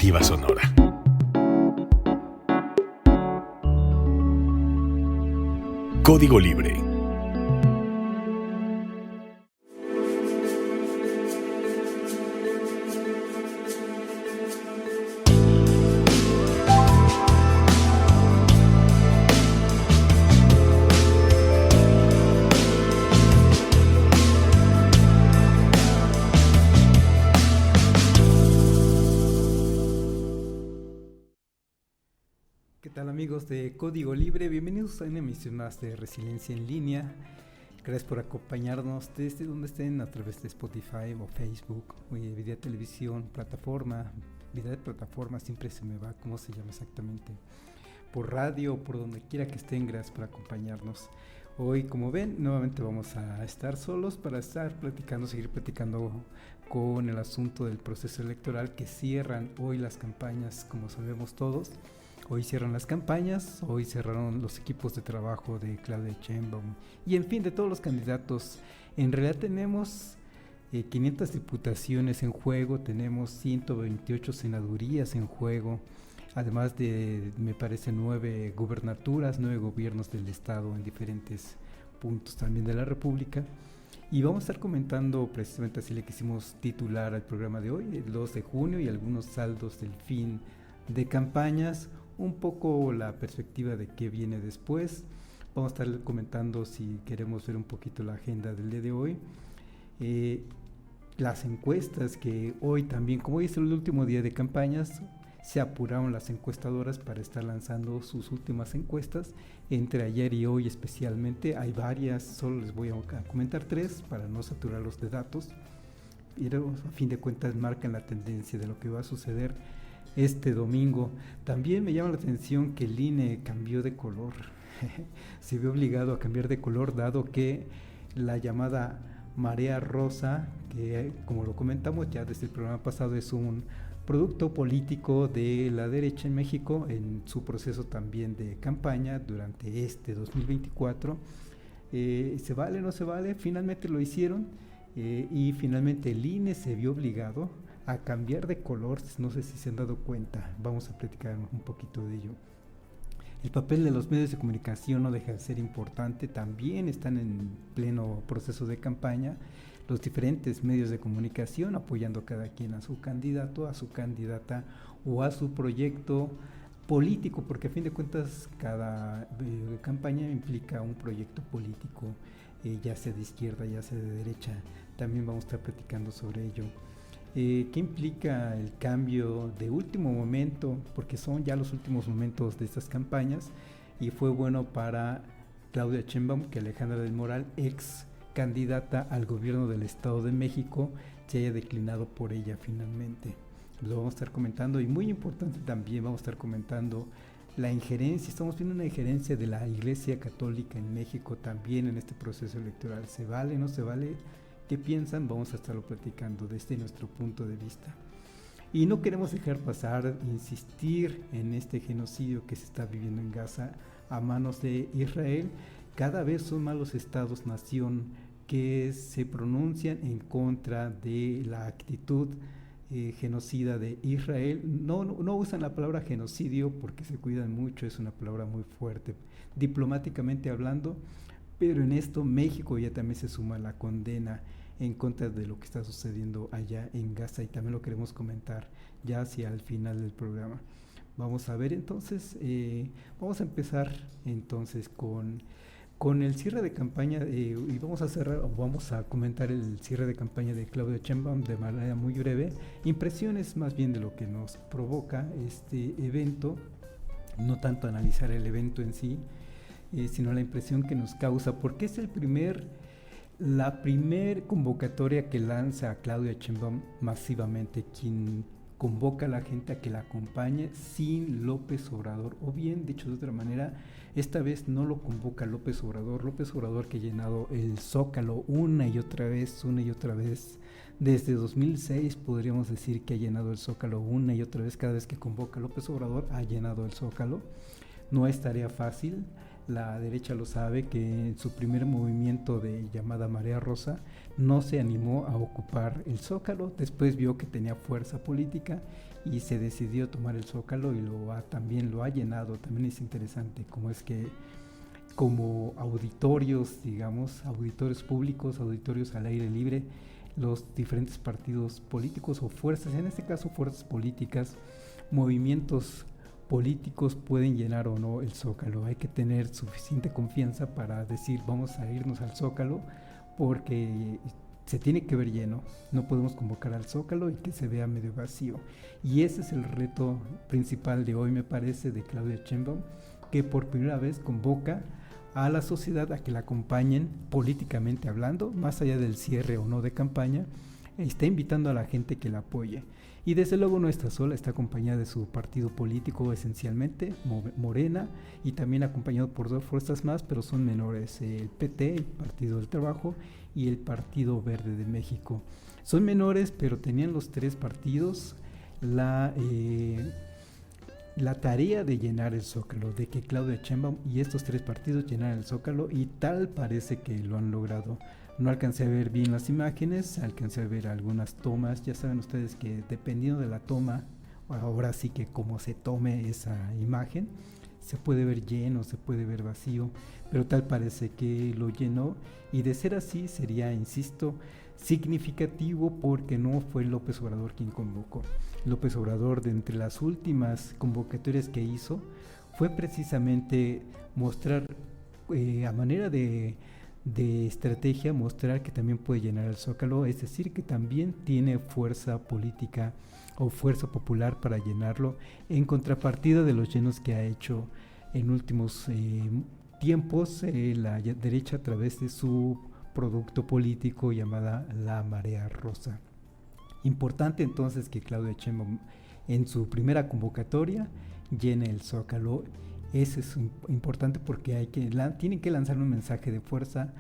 Alternativa Sonora. Código Libre. ¿Qué tal, amigos de Código Libre? Bienvenidos a una emisión más de Resiliencia en Línea. Gracias por acompañarnos desde donde estén, a través de Spotify o Facebook, o Video Televisión, plataforma, Vida de plataforma, siempre se me va cómo se llama exactamente, por radio o por donde quiera que estén. Gracias por acompañarnos. Hoy, como ven, nuevamente vamos a estar solos para seguir platicando con el asunto del proceso electoral, que cierran hoy las campañas, como sabemos todos. Hoy cierran las campañas, hoy cerraron los equipos de trabajo de Claudia Sheinbaum y en fin de todos los candidatos. En realidad tenemos 500 diputaciones en juego, tenemos 128 senadurías en juego, además de, me parece, 9 gubernaturas, 9 gobiernos del estado en diferentes puntos también de la república. Y vamos a estar comentando, precisamente así le quisimos titular al programa de hoy, el 2 de junio y algunos saldos del fin de campañas, un poco la perspectiva de qué viene después. Vamos a estar comentando, si queremos ver un poquito la agenda del día de hoy, las encuestas que hoy también, como hoy es el último día de campañas, se apuraron las encuestadoras para estar lanzando sus últimas encuestas. Entre ayer y hoy especialmente hay varias, solo les voy a comentar 3 para no saturarlos de datos, pero a fin de cuentas marcan la tendencia de lo que va a suceder este domingo. También me llama la atención que el INE cambió de color. Se vio obligado a cambiar de color, dado que la llamada marea rosa, que como lo comentamos ya desde el programa pasado, es un producto político de la derecha en México en su proceso también de campaña durante este 2024. ¿Se vale o no se vale? Finalmente lo hicieron, y finalmente el INE se vio obligado a cambiar de color. No sé si se han dado cuenta, vamos a platicar un poquito de ello. El papel de los medios de comunicación no deja de ser importante, también están en pleno proceso de campaña los diferentes medios de comunicación apoyando cada quien a su candidato, a su candidata o a su proyecto político, porque a fin de cuentas cada campaña implica un proyecto político, ya sea de izquierda, ya sea de derecha. También vamos a estar platicando sobre ello. ¿Qué implica el cambio de último momento? Porque son ya los últimos momentos de estas campañas, y fue bueno para Claudia Sheinbaum que Alejandra del Moral, ex candidata al gobierno del Estado de México, se haya declinado por ella finalmente. Lo vamos a estar comentando, y muy importante también vamos a estar comentando la injerencia. Estamos viendo una injerencia de la Iglesia Católica en México también en este proceso electoral. ¿Se vale o no se vale? ¿Qué piensan? Vamos a estarlo platicando desde nuestro punto de vista. Y no queremos dejar pasar, insistir en este genocidio que se está viviendo en Gaza a manos de Israel. Cada vez son más los estados-nación que se pronuncian en contra de la actitud genocida de Israel. No usan la palabra genocidio porque se cuidan mucho, es una palabra muy fuerte diplomáticamente hablando, pero en esto México ya también se suma a la condena en contra de lo que está sucediendo allá en Gaza, y también lo queremos comentar ya hacia el final del programa. Vamos a ver entonces, vamos a empezar entonces con el cierre de campaña, y vamos a comentar el cierre de campaña de Claudia Sheinbaum de manera muy breve, impresiones más bien de lo que nos provoca este evento, no tanto analizar el evento en sí, sino la impresión que nos causa, porque es la primer convocatoria que lanza a Claudia Sheinbaum masivamente, quien convoca a la gente a que la acompañe sin López Obrador, o bien, dicho de otra manera, esta vez no lo convoca López Obrador que ha llenado el Zócalo una y otra vez, desde 2006 podríamos decir que ha llenado el Zócalo una y otra vez. Cada vez que convoca López Obrador ha llenado el Zócalo. No es tarea fácil, la derecha lo sabe, que en su primer movimiento de llamada Marea Rosa no se animó a ocupar el Zócalo, después vio que tenía fuerza política y se decidió tomar el Zócalo y también lo ha llenado. También es interesante cómo es que como auditorios, digamos, auditorios públicos, auditorios al aire libre, los diferentes partidos políticos o fuerzas, en este caso fuerzas políticas, movimientos políticos pueden llenar o no el Zócalo. Hay que tener suficiente confianza para decir vamos a irnos al Zócalo, porque se tiene que ver lleno, no podemos convocar al Zócalo y que se vea medio vacío. Y ese es el reto principal de hoy, me parece, de Claudia Sheinbaum, que por primera vez convoca a la sociedad a que la acompañen políticamente hablando, más allá del cierre o no de campaña. Está invitando a la gente que la apoye. Y desde luego no está sola, está acompañada de su partido político esencialmente, Morena, y también acompañado por dos fuerzas más, pero son menores, el PT, el Partido del Trabajo, y el Partido Verde de México. Son menores, pero tenían los tres partidos la tarea de llenar el Zócalo, de que Claudia Sheinbaum y estos tres partidos llenaran el Zócalo, y tal parece que lo han logrado. No alcancé a ver bien las imágenes, alcancé a ver algunas tomas. Ya saben ustedes que dependiendo de la toma, ahora sí que como se tome esa imagen, se puede ver lleno, se puede ver vacío, pero tal parece que lo llenó, y de ser así sería, insisto, significativo, porque no fue López Obrador quien convocó. López Obrador, de entre las últimas convocatorias que hizo, fue precisamente mostrar a manera de estrategia, mostrar que también puede llenar el Zócalo, es decir, que también tiene fuerza política o fuerza popular para llenarlo, en contrapartida de los llenos que ha hecho en últimos tiempos la derecha a través de su producto político llamada la Marea Rosa. Importante entonces que Claudia Sheinbaum en su primera convocatoria llene el Zócalo. Eso es importante porque tienen que lanzar un mensaje de fuerza,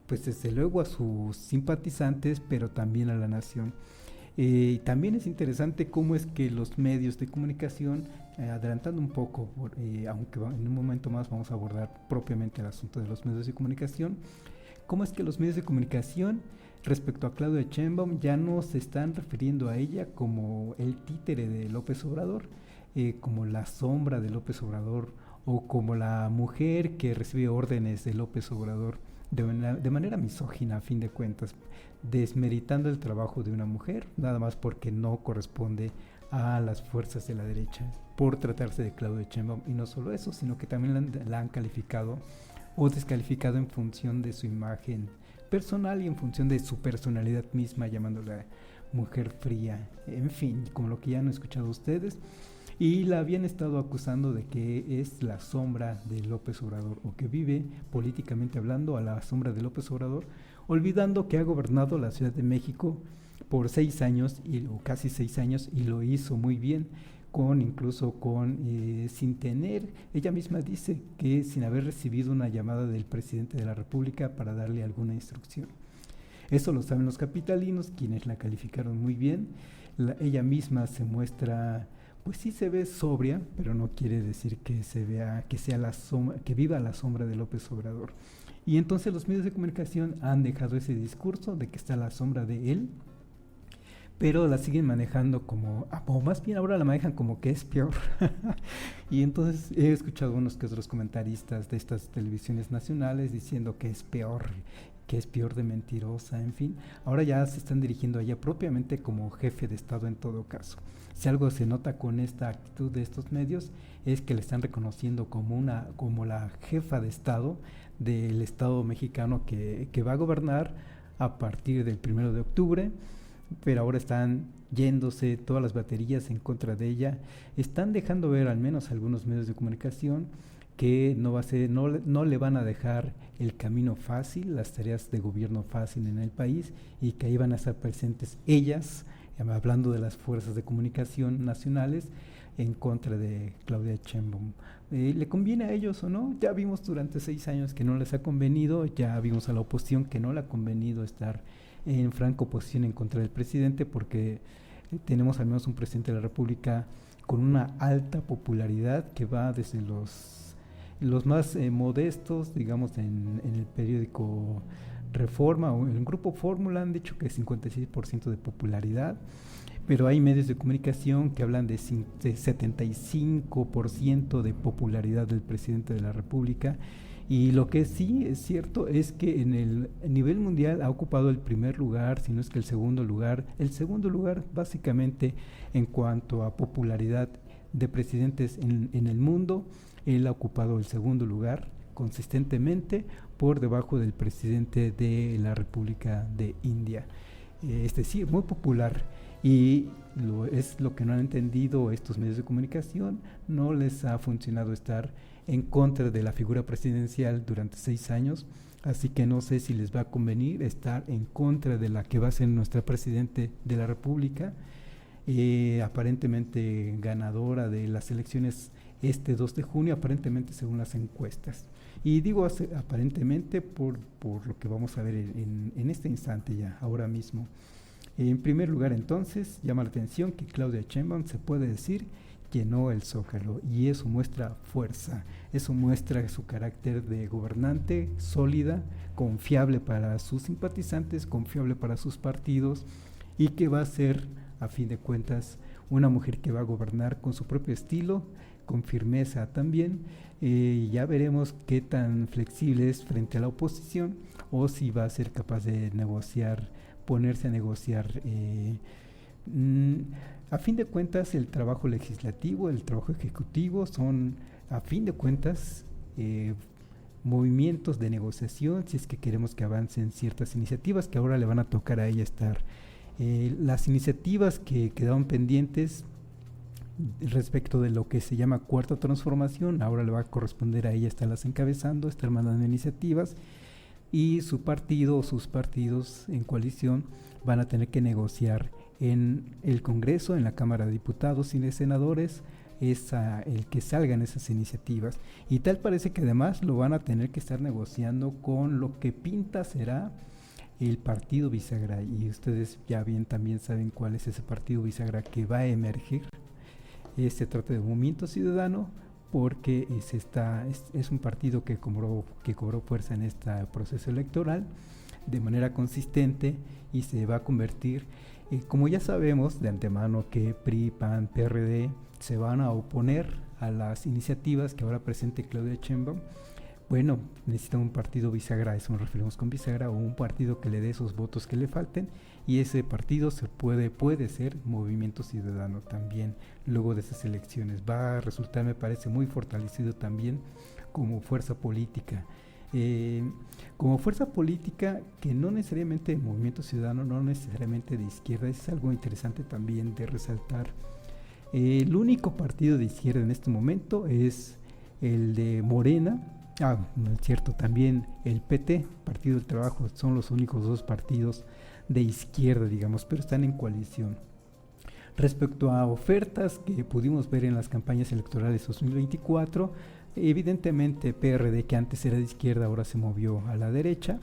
pues desde luego a sus simpatizantes, pero también a la nación. También es interesante cómo es que los medios de comunicación, adelantando un poco, aunque en un momento más vamos a abordar propiamente el asunto de los medios de comunicación, cómo es que los medios de comunicación respecto a Claudia Sheinbaum ya no se están refiriendo a ella como el títere de López Obrador, como la sombra de López Obrador, o como la mujer que recibe órdenes de López Obrador, de manera misógina a fin de cuentas, desmeritando el trabajo de una mujer, nada más porque no corresponde a las fuerzas de la derecha, por tratarse de Claudia Sheinbaum. Y no solo eso, sino que también la han calificado o descalificado en función de su imagen personal y en función de su personalidad misma, llamándola mujer fría, en fin, como lo que ya han escuchado ustedes. Y la habían estado acusando de que es la sombra de López Obrador, o que vive políticamente hablando a la sombra de López Obrador, olvidando que ha gobernado la Ciudad de México por 6 años, o casi 6 años, y lo hizo muy bien, sin tener, ella misma dice que sin haber recibido una llamada del presidente de la República para darle alguna instrucción. Eso lo saben los capitalinos, quienes la calificaron muy bien. Ella misma se muestra, pues sí se ve sobria, pero no quiere decir que sea la sombra, que viva a la sombra de López Obrador. Y entonces los medios de comunicación han dejado ese discurso de que está a la sombra de él, pero la siguen manejando o más bien ahora la manejan como que es peor. Y entonces he escuchado unos que otros comentaristas de estas televisiones nacionales diciendo que es peor de mentirosa, en fin. Ahora ya se están dirigiendo a ella propiamente como jefe de Estado en todo caso. Si algo se nota con esta actitud de estos medios es que le están reconociendo como la jefa de Estado del Estado mexicano que va a gobernar a partir del 1 de octubre, pero ahora están yéndose todas las baterías en contra de ella. Están dejando ver, al menos algunos medios de comunicación, que no le van a dejar el camino fácil, las tareas de gobierno fácil en el país, y que ahí van a estar presentes ellas, hablando de las fuerzas de comunicación nacionales, en contra de Claudia Sheinbaum. ¿Le conviene a ellos o no? Ya vimos durante 6 años que no les ha convenido, ya vimos a la oposición que no le ha convenido estar en franca oposición en contra del presidente, porque tenemos al menos un presidente de la República con una alta popularidad que va desde los Los más modestos, digamos, en el periódico Reforma o en el Grupo Fórmula han dicho que 56% de popularidad, pero hay medios de comunicación que hablan de 75% de popularidad del presidente de la República. Y lo que sí es cierto es que en el nivel mundial ha ocupado el primer lugar, si no es que el segundo lugar básicamente en cuanto a popularidad de presidentes en el mundo. Él ha ocupado el segundo lugar consistentemente por debajo del presidente de la República de India. Es decir, muy popular. Y es lo que no han entendido estos medios de comunicación. No les ha funcionado estar en contra de la figura presidencial durante 6 años, así que no sé si les va a convenir estar en contra de la que va a ser nuestra presidente de la República, aparentemente ganadora de las elecciones este 2 de junio, aparentemente según las encuestas. Y digo aparentemente por lo que vamos a ver en este instante ya, ahora mismo. En primer lugar, entonces, llama la atención que Claudia Sheinbaum, se puede decir, llenó el Zócalo, y eso muestra fuerza, eso muestra su carácter de gobernante sólida, confiable para sus simpatizantes, confiable para sus partidos, y que va a ser, a fin de cuentas, una mujer que va a gobernar con su propio estilo, con firmeza también. Ya veremos qué tan flexible es frente a la oposición, o si va a ser capaz de negociar, ponerse a negociar. A fin de cuentas, el trabajo legislativo, el trabajo ejecutivo son, a fin de cuentas, movimientos de negociación, si es que queremos que avancen ciertas iniciativas que ahora le van a tocar a ella estar. Las iniciativas que quedaron pendientes respecto de lo que se llama cuarta transformación, ahora le va a corresponder a ella estarlas encabezando, estar mandando iniciativas, y su partido o sus partidos en coalición van a tener que negociar en el Congreso, en la Cámara de Diputados y de Senadores, el que salgan esas iniciativas. Y tal parece que además lo van a tener que estar negociando con lo que pinta será el partido bisagra. Y ustedes ya bien también saben cuál es ese partido bisagra que va a emerger. Se trata de Movimiento Ciudadano, porque es un partido que cobró fuerza en este proceso electoral de manera consistente, y se va a convertir, como ya sabemos de antemano que PRI, PAN, PRD se van a oponer a las iniciativas que ahora presente Claudia Sheinbaum. Bueno, necesitan un partido bisagra, eso nos referimos con bisagra, o un partido que le dé esos votos que le falten, y ese partido puede ser Movimiento Ciudadano también luego de esas elecciones. Va a resultar, me parece, muy fortalecido también como fuerza política. Como fuerza política que no necesariamente de Movimiento Ciudadano, no necesariamente de izquierda, es algo interesante también de resaltar. El único partido de izquierda en este momento es el de Morena. No es cierto, también el PT, Partido del Trabajo, son los únicos 2 partidos de izquierda, digamos, pero están en coalición. Respecto a ofertas que pudimos ver en las campañas electorales 2024, evidentemente PRD, que antes era de izquierda, ahora se movió a la derecha,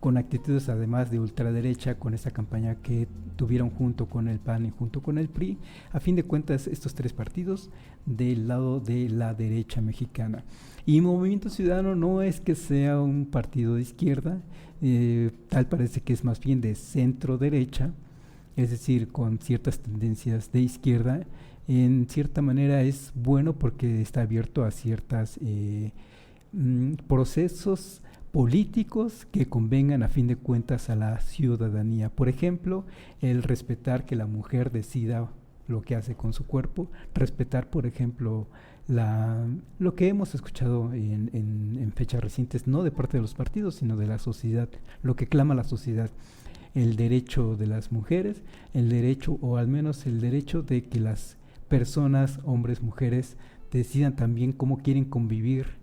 con actitudes además de ultraderecha, con esa campaña que tuvieron junto con el PAN y junto con el PRI. A fin de cuentas, estos 3 partidos del lado de la derecha mexicana. Y Movimiento Ciudadano no es que sea un partido de izquierda, tal parece que es más bien de centro derecha, es decir, con ciertas tendencias de izquierda. En cierta manera es bueno porque está abierto a ciertos procesos políticos que convengan a fin de cuentas a la ciudadanía. Por ejemplo, el respetar que la mujer decida lo que hace con su cuerpo, respetar, por ejemplo, lo que hemos escuchado en fechas recientes, no de parte de los partidos, sino de la sociedad, lo que clama la sociedad, el derecho de las mujeres, el derecho, o al menos el derecho de que las personas, hombres, mujeres, decidan también cómo quieren convivir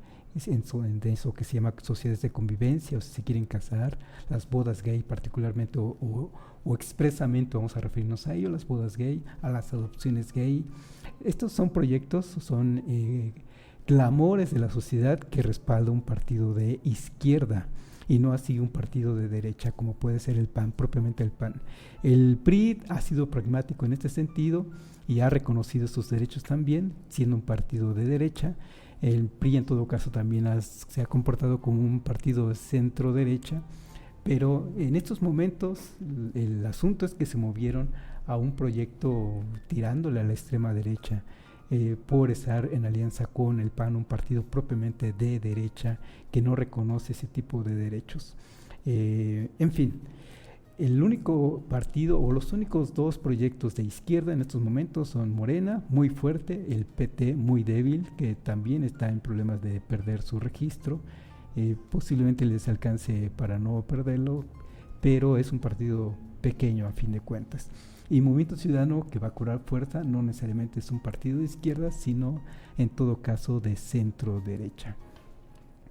en eso que se llama sociedades de convivencia, o si se quieren casar, las bodas gay particularmente, o expresamente vamos a referirnos a ello, las bodas gay, a las adopciones gay. Estos son proyectos, son clamores de la sociedad que respalda un partido de izquierda, y no así un partido de derecha como puede ser el PAN, propiamente el PAN. El PRI ha sido pragmático en este sentido y ha reconocido sus derechos también, siendo un partido de derecha. El PRI en todo caso también se ha comportado como un partido de centro derecha, pero en estos momentos el asunto es que se movieron a un proyecto tirándole a la extrema derecha, por estar en alianza con el PAN, un partido propiamente de derecha que no reconoce ese tipo de derechos. En fin, el único partido o los únicos dos proyectos de izquierda en estos momentos son Morena, muy fuerte, el PT, muy débil, que también está en problemas de perder su registro. Posiblemente les alcance para no perderlo, pero es un partido pequeño a fin de cuentas. Y Movimiento Ciudadano, que va a cobrar fuerza, no necesariamente es un partido de izquierda, sino en todo caso de centro derecha.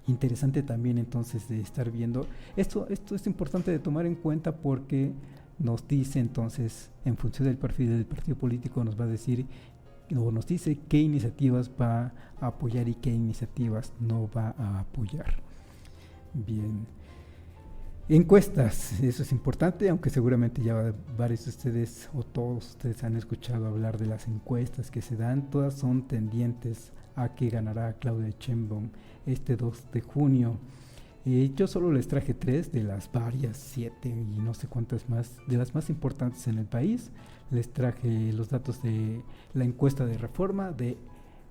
Interesante también entonces de estar viendo, esto es importante de tomar en cuenta porque nos dice entonces, en función del perfil del partido político, nos va a decir o nos dice qué iniciativas va a apoyar y qué iniciativas no va a apoyar. Bien. Encuestas, eso es importante, aunque seguramente ya varios de ustedes o todos ustedes han escuchado hablar de las encuestas que se dan, todas son tendientes a que ganará Claudia Sheinbaum este 2 de junio. Yo solo les traje 3 de las varias, 7 y no sé cuántas más, de las más importantes en el país. Les traje los datos de la encuesta de Reforma, de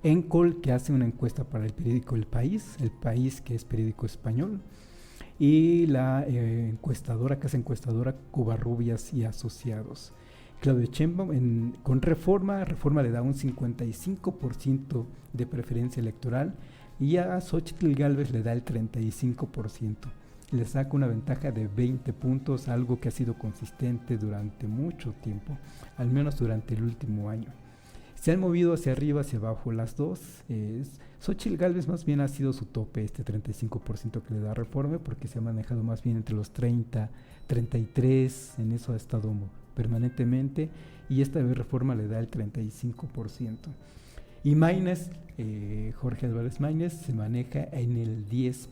Encol, que hace una encuesta para el periódico El País que es periódico español, y la casa encuestadora Covarrubias y Asociados. Claudia Sheinbaum con Reforma le da un 55% de preferencia electoral y a Xóchitl Gálvez le da el 35%. Le saca una ventaja de 20 puntos, algo que ha sido consistente durante mucho tiempo, al menos durante el último año. Se han movido hacia arriba, hacia abajo las dos. Xóchitl Gálvez más bien ha sido su tope, este 35% que le da Reforma, porque se ha manejado más bien entre los 30, 33, en eso ha estado permanentemente, y esta vez Reforma le da el 35%. Y Maínez, Jorge Álvarez Maínez, se maneja en el 10%,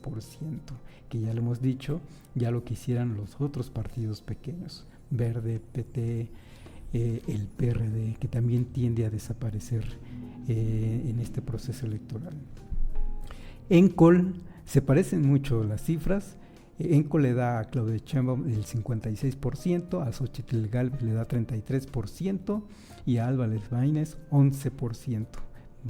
que ya lo hemos dicho, ya lo quisieran los otros partidos pequeños, Verde, PT, el PRD, que también tiende a desaparecer en este proceso electoral. Encol, se parecen mucho las cifras. Encol le da a Claudia Sheinbaum el 56%, a Xóchitl Gálvez le da 33% y a Álvarez Maínez 11%.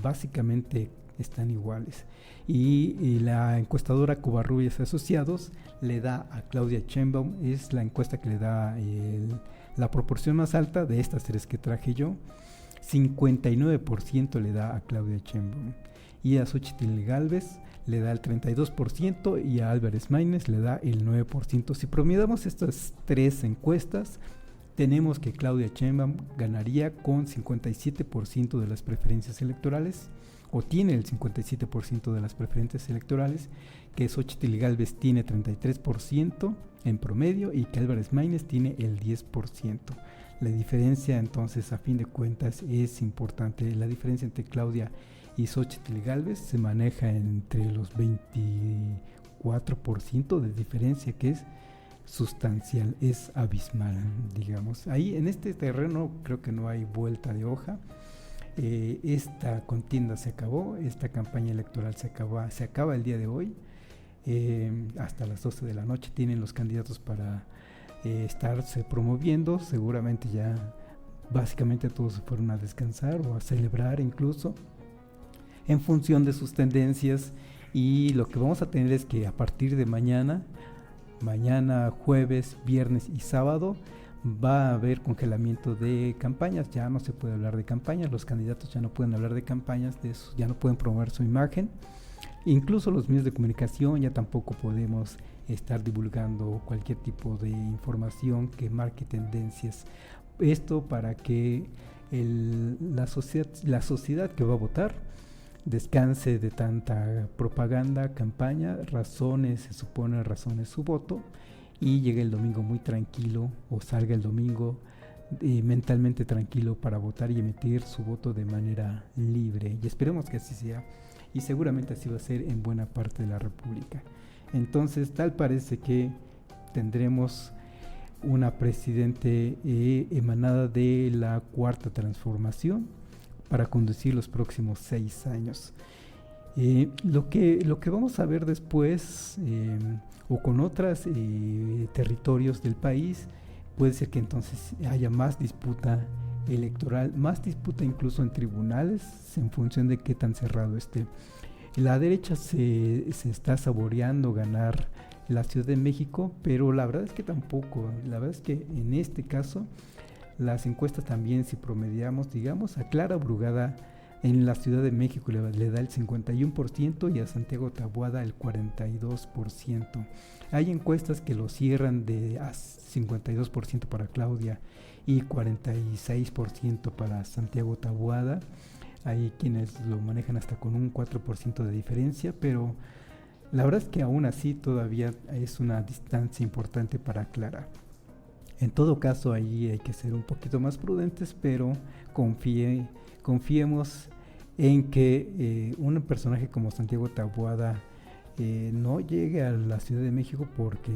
Básicamente están iguales. Y la encuestadora Covarrubias Asociados le da a Claudia Sheinbaum, es la encuesta que le da la proporción más alta de estas 3 que traje yo, 59% le da a Claudia Sheinbaum, y a Xóchitl Gálvez le da el 32% y a Álvarez Maínez le da el 9%. Si promediamos estas 3 encuestas, tenemos que Claudia Sheinbaum ganaría con 57% de las preferencias electorales, o tiene el 57% de las preferencias electorales, que Xóchitl Gálvez tiene 33% en promedio y que Álvarez Maínez tiene el 10%. La diferencia entonces a fin de cuentas es importante. La diferencia entre Claudia y Xóchitl Gálvez se maneja entre los 24% de diferencia, que es sustancial, es abismal, digamos. Ahí en este terreno creo que no hay vuelta de hoja. Esta contienda se acabó, esta campaña electoral se acaba el día de hoy. Hasta las 12 de la noche tienen los candidatos para estarse promoviendo. Seguramente ya básicamente todos se fueron a descansar o a celebrar incluso en función de sus tendencias, y lo que vamos a tener es que a partir de mañana jueves, viernes y sábado va a haber congelamiento de campañas. Ya no se puede hablar de campañas, los candidatos ya no pueden hablar de campañas, de eso, ya no pueden promover su imagen. Incluso los medios de comunicación ya tampoco podemos estar divulgando cualquier tipo de información que marque tendencias. Esto para que la sociedad que va a votar descanse de tanta propaganda, campaña, se supone razones su voto, y llegue el domingo muy tranquilo, o salga el domingo mentalmente tranquilo para votar y emitir su voto de manera libre. Y esperemos que así sea, y seguramente así va a ser en buena parte de la República. Entonces tal parece que tendremos una presidente emanada de la Cuarta Transformación para conducir los próximos 6 años. Lo que vamos a ver después, o con otros territorios del país, puede ser que entonces haya más disputa electoral, más disputa incluso en tribunales, en función de qué tan cerrado esté. La derecha se está saboreando ganar la Ciudad de México, pero la verdad es que tampoco. La verdad es que en este caso las encuestas también, si promediamos, digamos, a Clara Brugada en la Ciudad de México le da el 51% y a Santiago Taboada el 42%. Hay encuestas que lo cierran de a 52% para Claudia y 46% para Santiago Taboada. Hay quienes lo manejan hasta con un 4% de diferencia, pero la verdad es que aún así todavía es una distancia importante para Clara. En todo caso, ahí hay que ser un poquito más prudentes, pero confiemos en que un personaje como Santiago Taboada no llegue a la Ciudad de México porque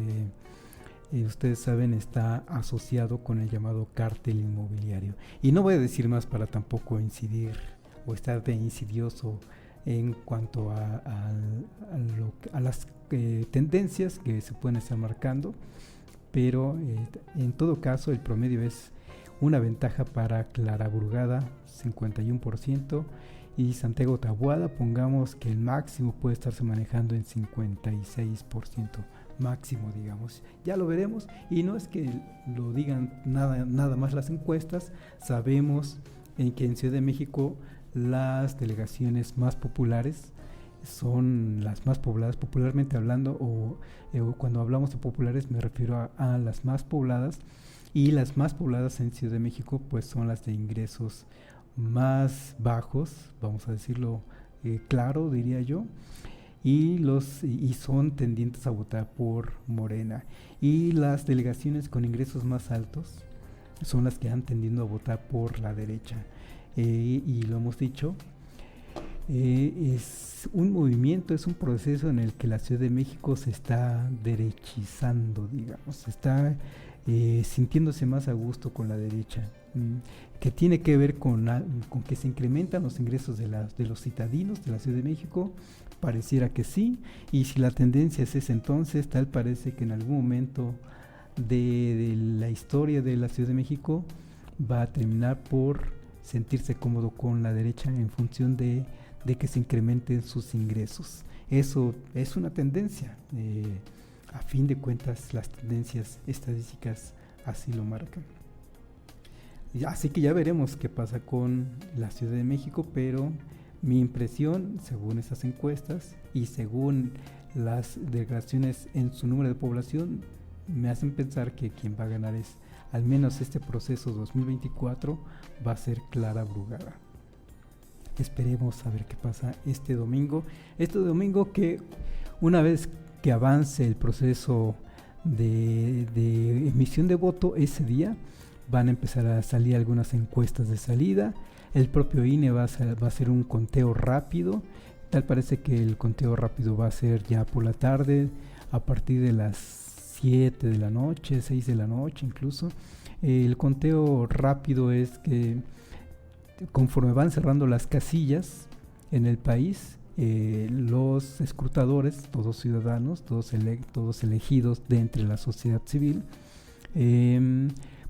ustedes saben, está asociado con el llamado cártel inmobiliario. Y no voy a decir más para tampoco incidir o estar de insidioso en cuanto a las tendencias que se pueden estar marcando, pero en todo caso el promedio es una ventaja para Clara Brugada, 51%, y Santiago Taboada, pongamos que el máximo puede estarse manejando en 56%, máximo, digamos. Ya lo veremos, y no es que lo digan nada más las encuestas. Sabemos que en Ciudad de México las delegaciones más populares son las más pobladas, popularmente hablando, o cuando hablamos de populares me refiero a las más pobladas, y las más pobladas en Ciudad de México pues son las de ingresos más bajos, vamos a decirlo claro, diría yo, y son tendientes a votar por Morena, y las delegaciones con ingresos más altos son las que han tendido a votar por la derecha. Y lo hemos dicho, es un movimiento, es un proceso en el que la Ciudad de México se está derechizando, digamos, está sintiéndose más a gusto con la derecha, que tiene que ver con que se incrementan los ingresos de los citadinos de la Ciudad de México. Pareciera que sí, y si la tendencia es esa, entonces tal parece que en algún momento de la historia de la Ciudad de México va a terminar por sentirse cómodo con la derecha en función de que se incrementen sus ingresos. Eso es una tendencia. A fin de cuentas, las tendencias estadísticas así lo marcan. Así que ya veremos qué pasa con la Ciudad de México, pero mi impresión, según estas encuestas y según las declaraciones en su número de población, me hacen pensar que quien va a ganar es, al menos este proceso 2024, va a ser Clara Brugada. Esperemos a ver qué pasa este domingo. Este domingo, que una vez que avance el proceso de emisión de voto, ese día van a empezar a salir algunas encuestas de salida. El propio INE va a hacer un conteo rápido. Tal parece que el conteo rápido va a ser ya por la tarde, a partir de las 7 de la noche, 6 de la noche incluso. El conteo rápido es que conforme van cerrando las casillas en el país, los escrutadores, todos ciudadanos, todos elegidos de entre la sociedad civil,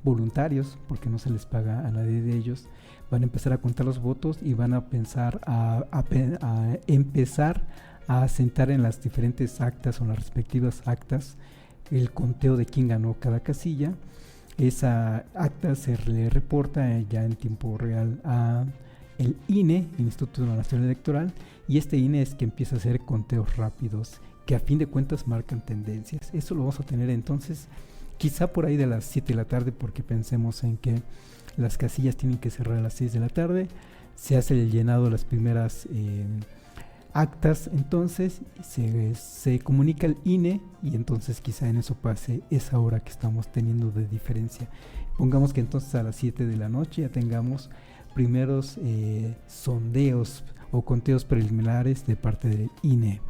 voluntarios, porque no se les paga a nadie de ellos, van a empezar a contar los votos y van a empezar a asentar en las diferentes actas o en las respectivas actas el conteo de quién ganó cada casilla. Esa acta se le reporta ya en tiempo real a el INE, el Instituto Nacional Electoral, y este INE es que empieza a hacer conteos rápidos que a fin de cuentas marcan tendencias. Eso lo vamos a tener entonces quizá por ahí de las 7 de la tarde, porque pensemos en que las casillas tienen que cerrar a las 6 de la tarde, se hace el llenado de las primeras actas, entonces se comunica al INE y entonces quizá en eso pase esa hora que estamos teniendo de diferencia. Pongamos que entonces a las 7 de la noche ya tengamos primeros sondeos o conteos preliminares de parte del INE.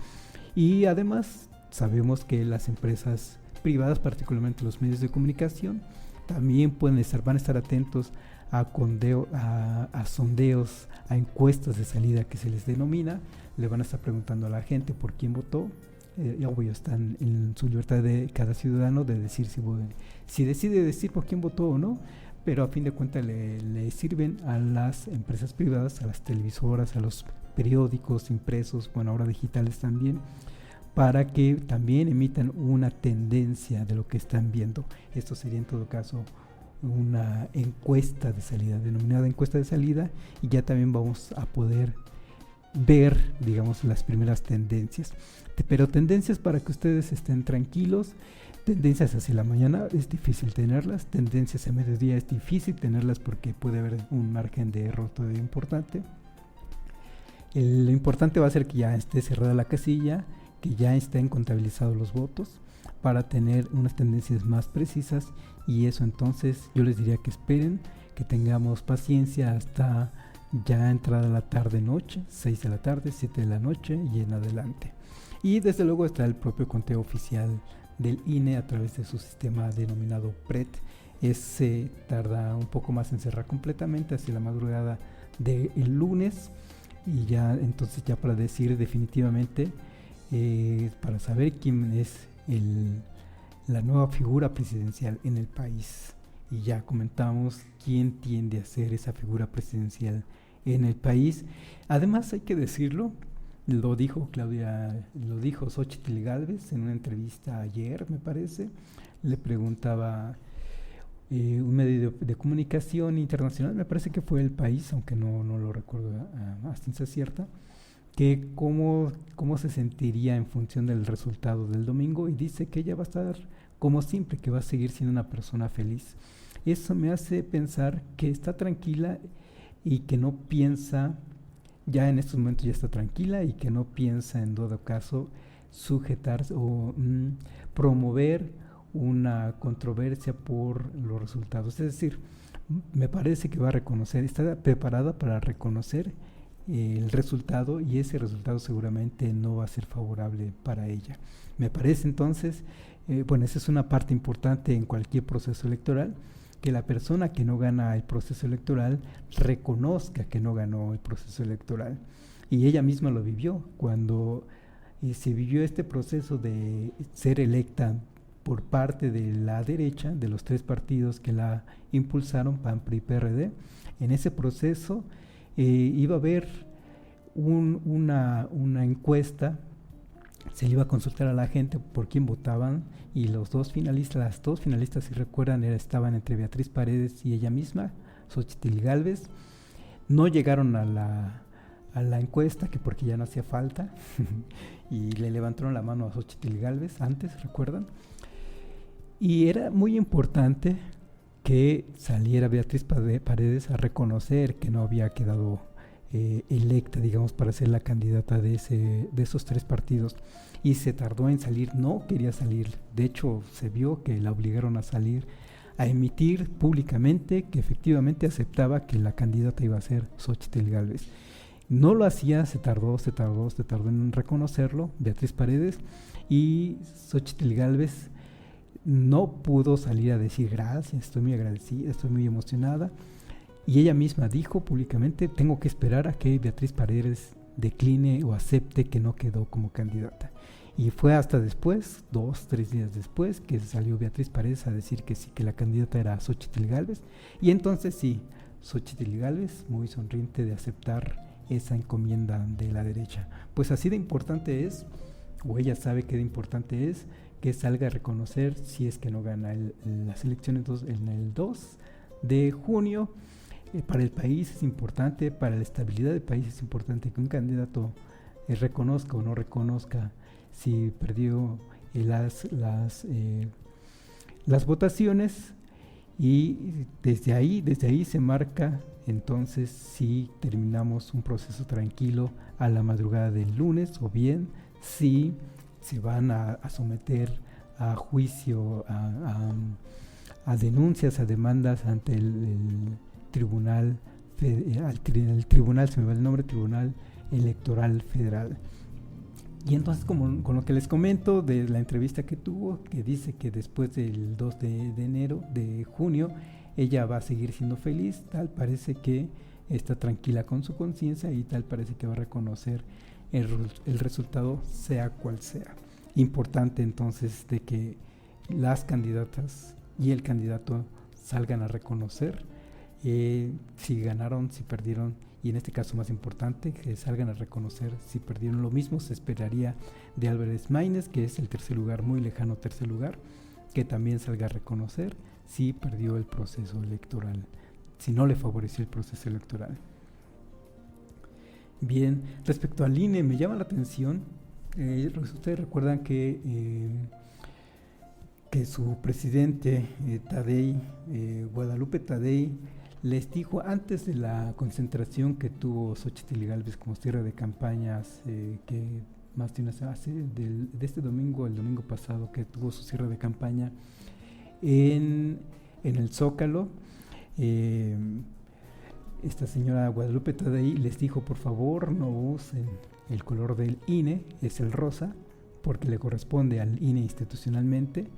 Y además sabemos que las empresas privadas, particularmente los medios de comunicación, También van a estar atentos a sondeos, a encuestas de salida que se les denomina. Le van a estar preguntando a la gente por quién votó. Obvio, están en su libertad de cada ciudadano de decir si decide decir por quién votó o no, pero a fin de cuentas le sirven a las empresas privadas, a las televisoras, a los periódicos impresos, bueno, ahora digitales también, para que también emitan una tendencia de lo que están viendo. Esto sería en todo caso una encuesta de salida, denominada encuesta de salida, y ya también vamos a poder ver, digamos, las primeras tendencias. Pero tendencias para que ustedes estén tranquilos. Tendencias hacia la mañana es difícil tenerlas, tendencias a mediodía es difícil tenerlas porque puede haber un margen de error todavía importante. Lo importante va a ser que ya esté cerrada la casilla, que ya estén contabilizados los votos para tener unas tendencias más precisas, y eso entonces yo les diría que esperen, que tengamos paciencia hasta ya entrada la tarde-noche, 6 de la tarde, 7 de la noche y en adelante. Y desde luego está el propio conteo oficial del INE a través de su sistema denominado PRET. Ese tarda un poco más en cerrar completamente hacia la madrugada del lunes, y ya entonces ya para decir definitivamente, para saber quién es la nueva figura presidencial en el país. Y ya comentamos quién tiende a ser esa figura presidencial en el país. Además, hay que decirlo, lo dijo Xóchitl Gálvez en una entrevista ayer, me parece. Le preguntaba un medio de comunicación internacional, me parece que fue El País, aunque no lo recuerdo a ciencia cierta, que cómo se sentiría en función del resultado del domingo, y dice que ella va a estar como siempre, que va a seguir siendo una persona feliz. Eso me hace pensar que está tranquila y que no piensa, ya en estos momentos ya está tranquila, y que no piensa en todo caso sujetarse o promover una controversia por los resultados. Es decir, me parece que va a reconocer, está preparada para reconocer el resultado, y ese resultado seguramente no va a ser favorable para ella. Me parece entonces, bueno, esa es una parte importante en cualquier proceso electoral, que la persona que no gana el proceso electoral reconozca que no ganó el proceso electoral. Y ella misma lo vivió cuando se vivió este proceso de ser electa por parte de la derecha, de los tres partidos que la impulsaron, PAN, PRI, PRD. En ese proceso iba a haber una encuesta, se le iba a consultar a la gente por quién votaban, y las dos finalistas, si recuerdan, estaban entre Beatriz Paredes y ella misma, Xóchitl Gálvez. No llegaron a la encuesta, que porque ya no hacía falta, y le levantaron la mano a Xóchitl Gálvez antes, ¿recuerdan? Y era muy importante que saliera Beatriz Paredes a reconocer que no había quedado electa, digamos, para ser la candidata de esos tres partidos, y se tardó en salir, no quería salir. De hecho, se vio que la obligaron a salir, a emitir públicamente que efectivamente aceptaba que la candidata iba a ser Xóchitl Gálvez. No lo hacía, se tardó en reconocerlo, Beatriz Paredes, y Xóchitl Gálvez no pudo salir a decir gracias, estoy muy agradecida, estoy muy emocionada, y ella misma dijo públicamente: tengo que esperar a que Beatriz Paredes decline o acepte que no quedó como candidata. Y fue hasta después, 2-3 días después, que salió Beatriz Paredes a decir que sí, que la candidata era Xóchitl Gálvez, y entonces sí, Xóchitl Gálvez, muy sonriente de aceptar esa encomienda de la derecha. Pues así de importante es, o ella sabe que de importante es, que salga a reconocer, si es que no gana las elecciones en el 2 de junio. Para el país es importante, para la estabilidad del país es importante que un candidato reconozca o no reconozca si perdió las votaciones, y desde ahí se marca entonces si terminamos un proceso tranquilo a la madrugada del lunes, o bien si se van a someter a juicio, a denuncias, a demandas ante el tribunal, el tribunal, se me va el nombre, Tribunal Electoral Federal. Y entonces, como con lo que les comento de la entrevista que tuvo, que dice que después del 2 de junio, ella va a seguir siendo feliz, tal parece que está tranquila con su conciencia y tal parece que va a reconocer el resultado sea cual sea. Importante entonces de que las candidatas y el candidato salgan a reconocer si ganaron, si perdieron, y en este caso más importante, que salgan a reconocer si perdieron. Lo mismo se esperaría de Álvarez Maínez, que es el tercer lugar, muy lejano tercer lugar, que también salga a reconocer si perdió el proceso electoral, si no le favoreció el proceso electoral. Bien, respecto al INE, me llama la atención, ustedes recuerdan que su presidente Guadalupe Tadei, les dijo antes de la concentración que tuvo Xóchitl Gálvez como cierre de campañas, que más de una de este domingo, el domingo pasado, que tuvo su cierre de campaña en el Zócalo, esta señora Guadalupe Tadei les dijo: por favor, no usen el color del INE, es el rosa, porque le corresponde al INE institucionalmente.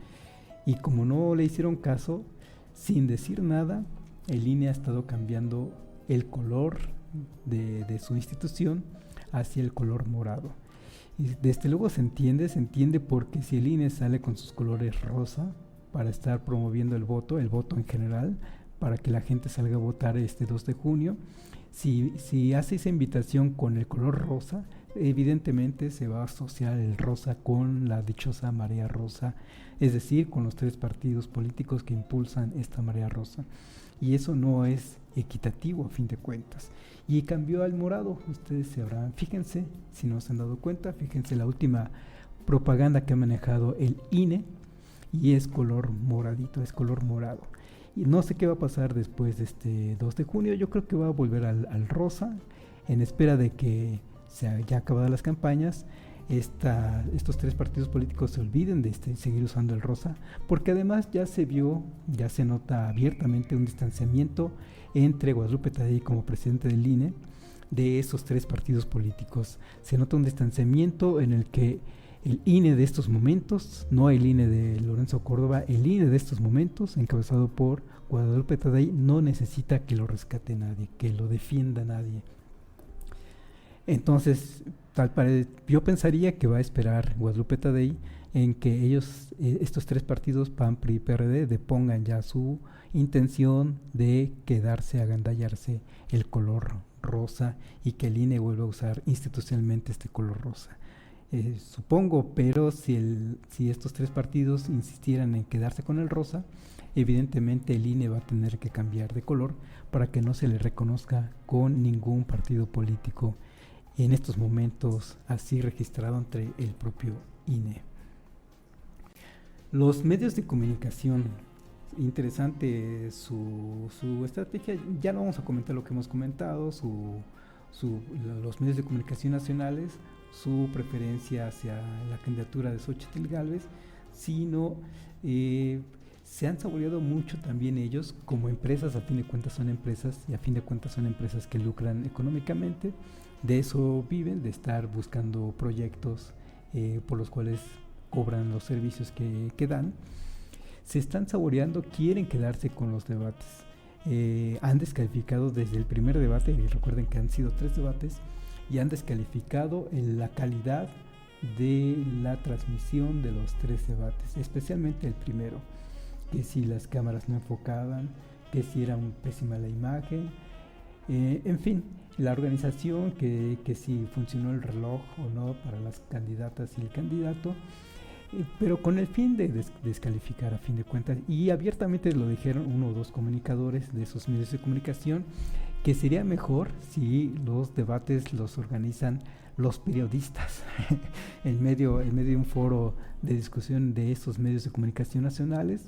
Y como no le hicieron caso, sin decir nada, el INE ha estado cambiando el color de su institución hacia el color morado. Y desde luego se entiende porque si el INE sale con sus colores rosa para estar promoviendo el voto en general, para que la gente salga a votar este 2 de junio, si hace esa invitación con el color rosa, evidentemente se va a asociar el rosa con la dichosa marea rosa, es decir, con los 3 partidos políticos que impulsan esta marea rosa. Y eso no es equitativo a fin de cuentas. Y cambió al morado, ustedes se habrán, fíjense, si no se han dado cuenta, fíjense la última propaganda que ha manejado el INE, y es color moradito, es color morado. Y no sé qué va a pasar después de este 2 de junio, yo creo que va a volver al rosa, en espera de que se haya acabado las campañas, estos 3 partidos políticos se olviden de seguir usando el rosa, porque además ya se nota abiertamente un distanciamiento entre Guadalupe Tadei como presidente del INE de esos 3 partidos políticos. Se nota un distanciamiento en el que el INE de estos momentos, no el INE de Lorenzo Córdoba, el INE de estos momentos, encabezado por Guadalupe Tadei, no necesita que lo rescate nadie, que lo defienda nadie. Entonces, yo pensaría que va a esperar Guadalupe Tadei en que ellos, estos 3 partidos, PAN, PRI y PRD, depongan ya su intención de quedarse, agandallarse el color rosa y que el INE vuelva a usar institucionalmente este color rosa. Supongo, pero si estos 3 partidos insistieran en quedarse con el rosa, evidentemente el INE va a tener que cambiar de color para que no se le reconozca con ningún partido político en estos momentos así registrado entre el propio INE. Los medios de comunicación, interesante su estrategia, ya no vamos a comentar lo que hemos comentado, los medios de comunicación nacionales, su preferencia hacia la candidatura de Xóchitl Gálvez, sino se han saboreado mucho también ellos como empresas, a fin de cuentas son empresas, y a fin de cuentas son empresas que lucran económicamente. De eso viven, de estar buscando proyectos por los cuales cobran los servicios que dan. Se están saboreando, quieren quedarse con los debates. Han descalificado desde el primer debate, y recuerden que han sido 3 debates, y han descalificado la calidad de la transmisión de los 3 debates, especialmente el primero, que si las cámaras no enfocaban, que si era pésima la imagen, en fin, la organización, que si funcionó el reloj o no para las candidatas y el candidato, pero con el fin de descalificar a fin de cuentas, y abiertamente lo dijeron 1 o 2 comunicadores de esos medios de comunicación, que sería mejor si los debates los organizan los periodistas en medio de un foro de discusión de estos medios de comunicación nacionales.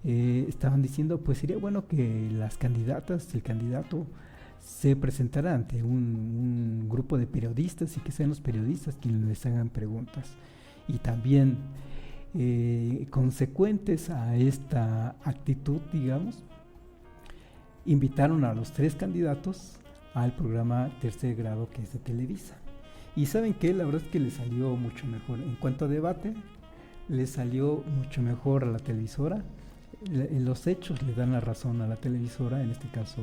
Estaban diciendo, pues sería bueno que las candidatas, el candidato, se presentará ante un grupo de periodistas y que sean los periodistas quienes les hagan preguntas. Y también consecuentes a esta actitud, digamos, invitaron a los 3 candidatos al programa Tercer Grado, que es de Televisa. Y ¿saben qué? La verdad es que le salió mucho mejor. En cuanto a debate, le salió mucho mejor a la televisora. Los hechos le dan la razón a la televisora, en este caso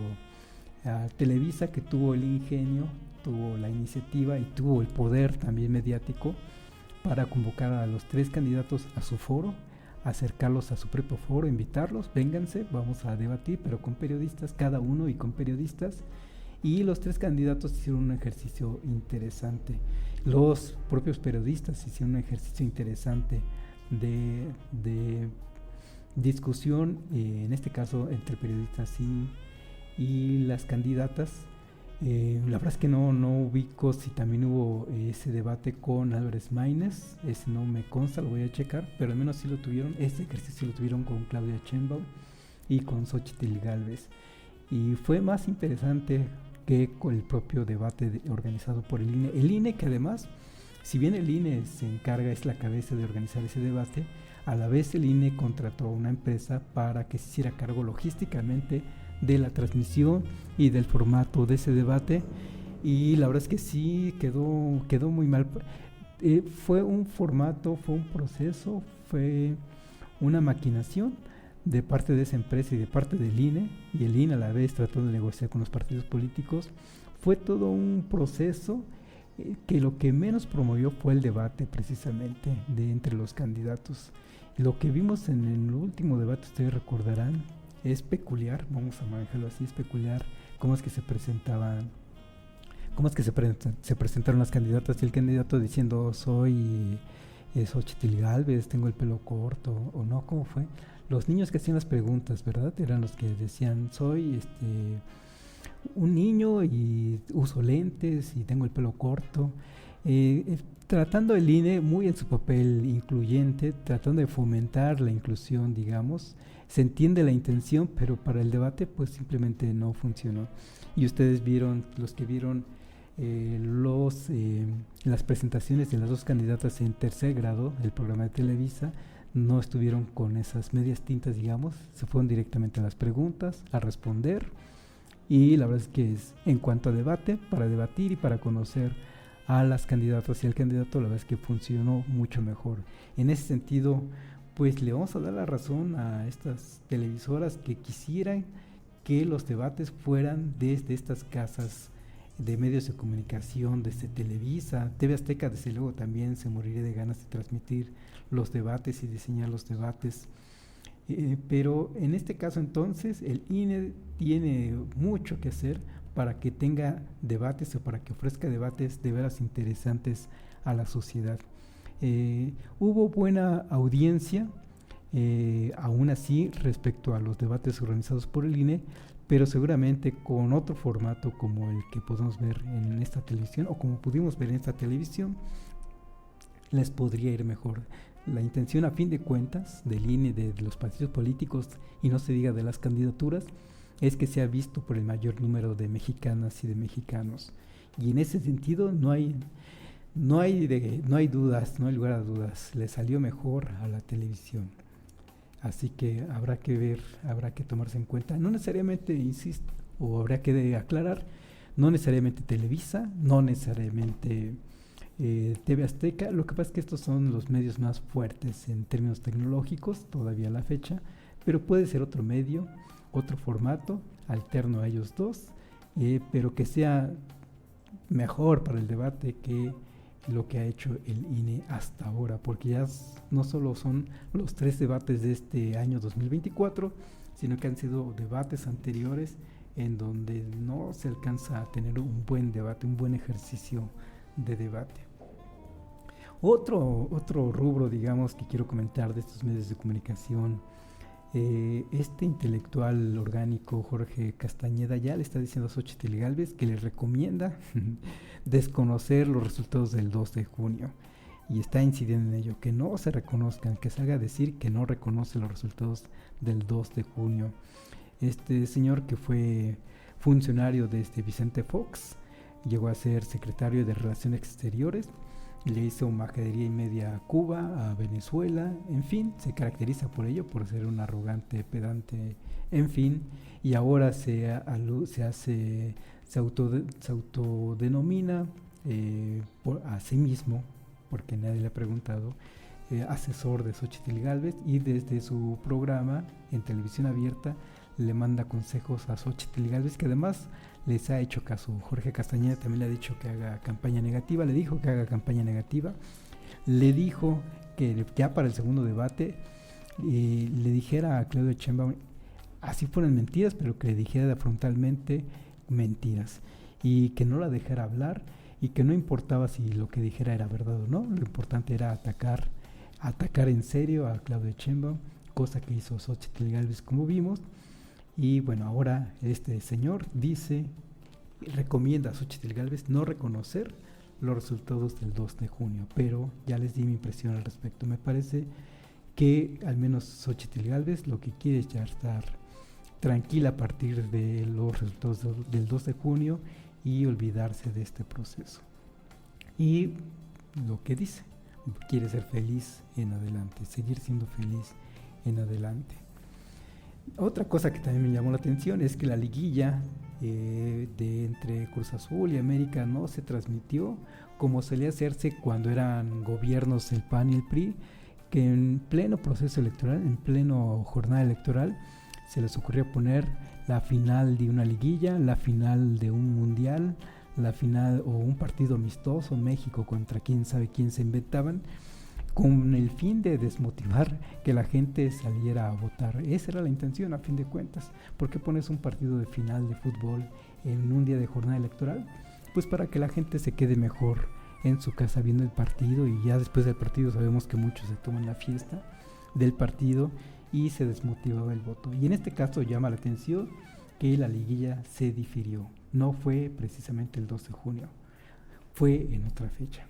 a Televisa, que tuvo el ingenio, tuvo la iniciativa y tuvo el poder también mediático para convocar a los 3 candidatos a su foro, acercarlos a su propio foro, invitarlos, vénganse, vamos a debatir, pero con periodistas, cada uno y con periodistas. Y los 3 candidatos hicieron un ejercicio interesante. Los propios periodistas hicieron un ejercicio interesante de discusión, en este caso entre periodistas y las candidatas. La verdad es que no ubico si también hubo ese debate con Álvarez Maínez, ese no me consta, lo voy a checar, pero al menos sí lo tuvieron, ese ejercicio lo tuvieron con Claudia Sheinbaum y con Xóchitl Gálvez. Y fue más interesante que con el propio debate organizado por el INE. El INE, que además, si bien el INE se encarga, es la cabeza de organizar ese debate, a la vez el INE contrató a una empresa para que se hiciera cargo logísticamente de la transmisión y del formato de ese debate, y la verdad es que sí quedó muy mal. Fue un formato, fue un proceso, fue una maquinación de parte de esa empresa y de parte del INE, y el INE a la vez tratando de negociar con los partidos políticos. Fue todo un proceso que lo que menos promovió fue el debate precisamente de entre los candidatos. Lo que vimos en el último debate, ustedes recordarán, es peculiar, vamos a manejarlo así, es peculiar cómo es que se presentaban, cómo es que se presentaron las candidatas y el candidato diciendo soy Xóchitl Gálvez, tengo el pelo corto, o no, ¿cómo fue? Los niños que hacían las preguntas, ¿verdad? Eran los que decían soy un niño y uso lentes y tengo el pelo corto. Tratando el INE muy en su papel incluyente, tratando de fomentar la inclusión, digamos. Se entiende la intención, pero para el debate pues simplemente no funcionó. Y ustedes vieron, los que vieron las presentaciones de las 2 candidatas en tercer grado del programa de Televisa, no estuvieron con esas medias tintas, digamos, se fueron directamente a las preguntas, a responder, y la verdad es que en cuanto a debate, para debatir y para conocer a las candidatas y al candidato, la verdad es que funcionó mucho mejor. En ese sentido, pues le vamos a dar la razón a estas televisoras que quisieran que los debates fueran desde estas casas de medios de comunicación, desde Televisa. TV Azteca desde luego también se moriría de ganas de transmitir los debates y diseñar los debates, pero en este caso entonces el INE tiene mucho que hacer para que tenga debates o para que ofrezca debates de veras interesantes a la sociedad. Hubo buena audiencia, aún así, respecto a los debates organizados por el INE, pero seguramente con otro formato como el que podemos ver en esta televisión, o como pudimos ver en esta televisión, les podría ir mejor. La intención, a fin de cuentas, del INE, de los partidos políticos, y no se diga de las candidaturas, es que sea visto por el mayor número de mexicanas y de mexicanos. Y en ese sentido no hay dudas, no hay lugar a dudas. Le salió mejor a la televisión. Así que habrá que ver, habrá que tomarse en cuenta. No necesariamente, insisto, o habrá que aclarar, no necesariamente Televisa, no necesariamente TV Azteca. Lo que pasa es que estos son los medios más fuertes en términos tecnológicos, todavía a la fecha, pero puede ser otro medio, otro formato, alterno a ellos dos, pero que sea mejor para el debate que lo que ha hecho el INE hasta ahora, porque ya no solo son los 3 debates de este año 2024, sino que han sido debates anteriores en donde no se alcanza a tener un buen debate, un buen ejercicio de debate. Otro rubro, digamos, que quiero comentar de estos medios de comunicación, este intelectual orgánico Jorge Castañeda ya le está diciendo a Xóchitl Gálvez que le recomienda desconocer los resultados del 2 de junio y está incidiendo en ello, que no se reconozcan, que salga a decir que no reconoce los resultados del 2 de junio. Este señor, que fue funcionario desde Vicente Fox, llegó a ser secretario de Relaciones Exteriores, le hizo majadería y media a Cuba, a Venezuela, en fin, se caracteriza por ello, por ser un arrogante, pedante, en fin, y ahora se autodenomina a sí mismo, porque nadie le ha preguntado, asesor de Xóchitl Gálvez, y desde su programa en televisión abierta le manda consejos a Xóchitl Gálvez, que además les ha hecho caso. Jorge Castañeda también le ha dicho que haga campaña negativa, le dijo que haga campaña negativa, le dijo que ya para el segundo debate le dijera a Claudia Sheinbaum, así fueron mentiras, pero que le dijera frontalmente mentiras, y que no la dejara hablar, y que no importaba si lo que dijera era verdad o no, lo importante era atacar en serio a Claudia Sheinbaum, cosa que hizo Xóchitl Gálvez, como vimos. Y bueno, ahora este señor recomienda a Xóchitl Gálvez no reconocer los resultados del 2 de junio, pero ya les di mi impresión al respecto. Me parece que al menos Xóchitl Gálvez lo que quiere es ya estar tranquila a partir de los resultados del 2 de junio y olvidarse de este proceso. Y lo que dice, quiere ser feliz en adelante, seguir siendo feliz en adelante. Otra cosa que también me llamó la atención es que la liguilla de entre Cruz Azul y América no se transmitió como solía hacerse cuando eran gobiernos el PAN y el PRI, que en pleno proceso electoral, en pleno jornada electoral, se les ocurrió poner la final de una liguilla, la final de un mundial, la final o un partido amistoso, México contra quién sabe quién se inventaban, con el fin de desmotivar que la gente saliera a votar. Esa era la intención, a fin de cuentas. ¿Por qué pones un partido de final de fútbol en un día de jornada electoral? Pues para que la gente se quede mejor en su casa viendo el partido, y ya después del partido sabemos que muchos se toman la fiesta del partido y se desmotivaba el voto. Y en este caso llama la atención que la liguilla se difirió. No fue precisamente el 2 de junio, fue en otra fecha.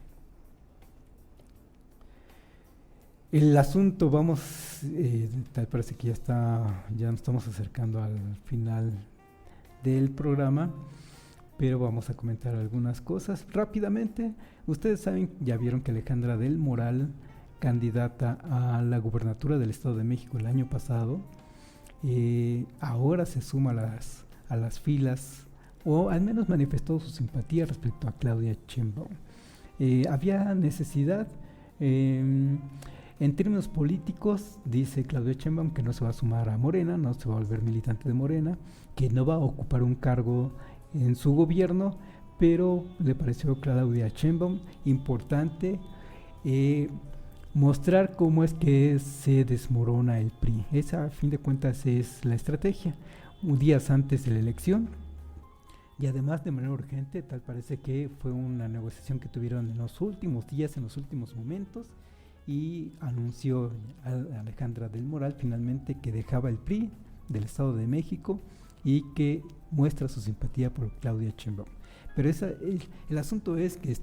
El asunto, tal parece que ya nos estamos acercando al final del programa, pero vamos a comentar algunas cosas rápidamente. Ustedes saben, ya vieron que Alejandra del Moral, candidata a la gubernatura del Estado de México el año pasado, ahora se suma a las filas, o al menos manifestó su simpatía respecto a Claudia Sheinbaum. Había necesidad. En términos políticos, dice Claudia Sheinbaum que no se va a sumar a Morena, no se va a volver militante de Morena, que no va a ocupar un cargo en su gobierno, pero le pareció a Claudia Sheinbaum importante mostrar cómo es que se desmorona el PRI. Esa, a fin de cuentas, es la estrategia. Días antes de la elección, y además de manera urgente, tal parece que fue una negociación que tuvieron en los últimos días, en los últimos momentos, y anunció a Alejandra del Moral finalmente que dejaba el PRI del Estado de México y que muestra su simpatía por Claudia Sheinbaum. Pero el asunto es que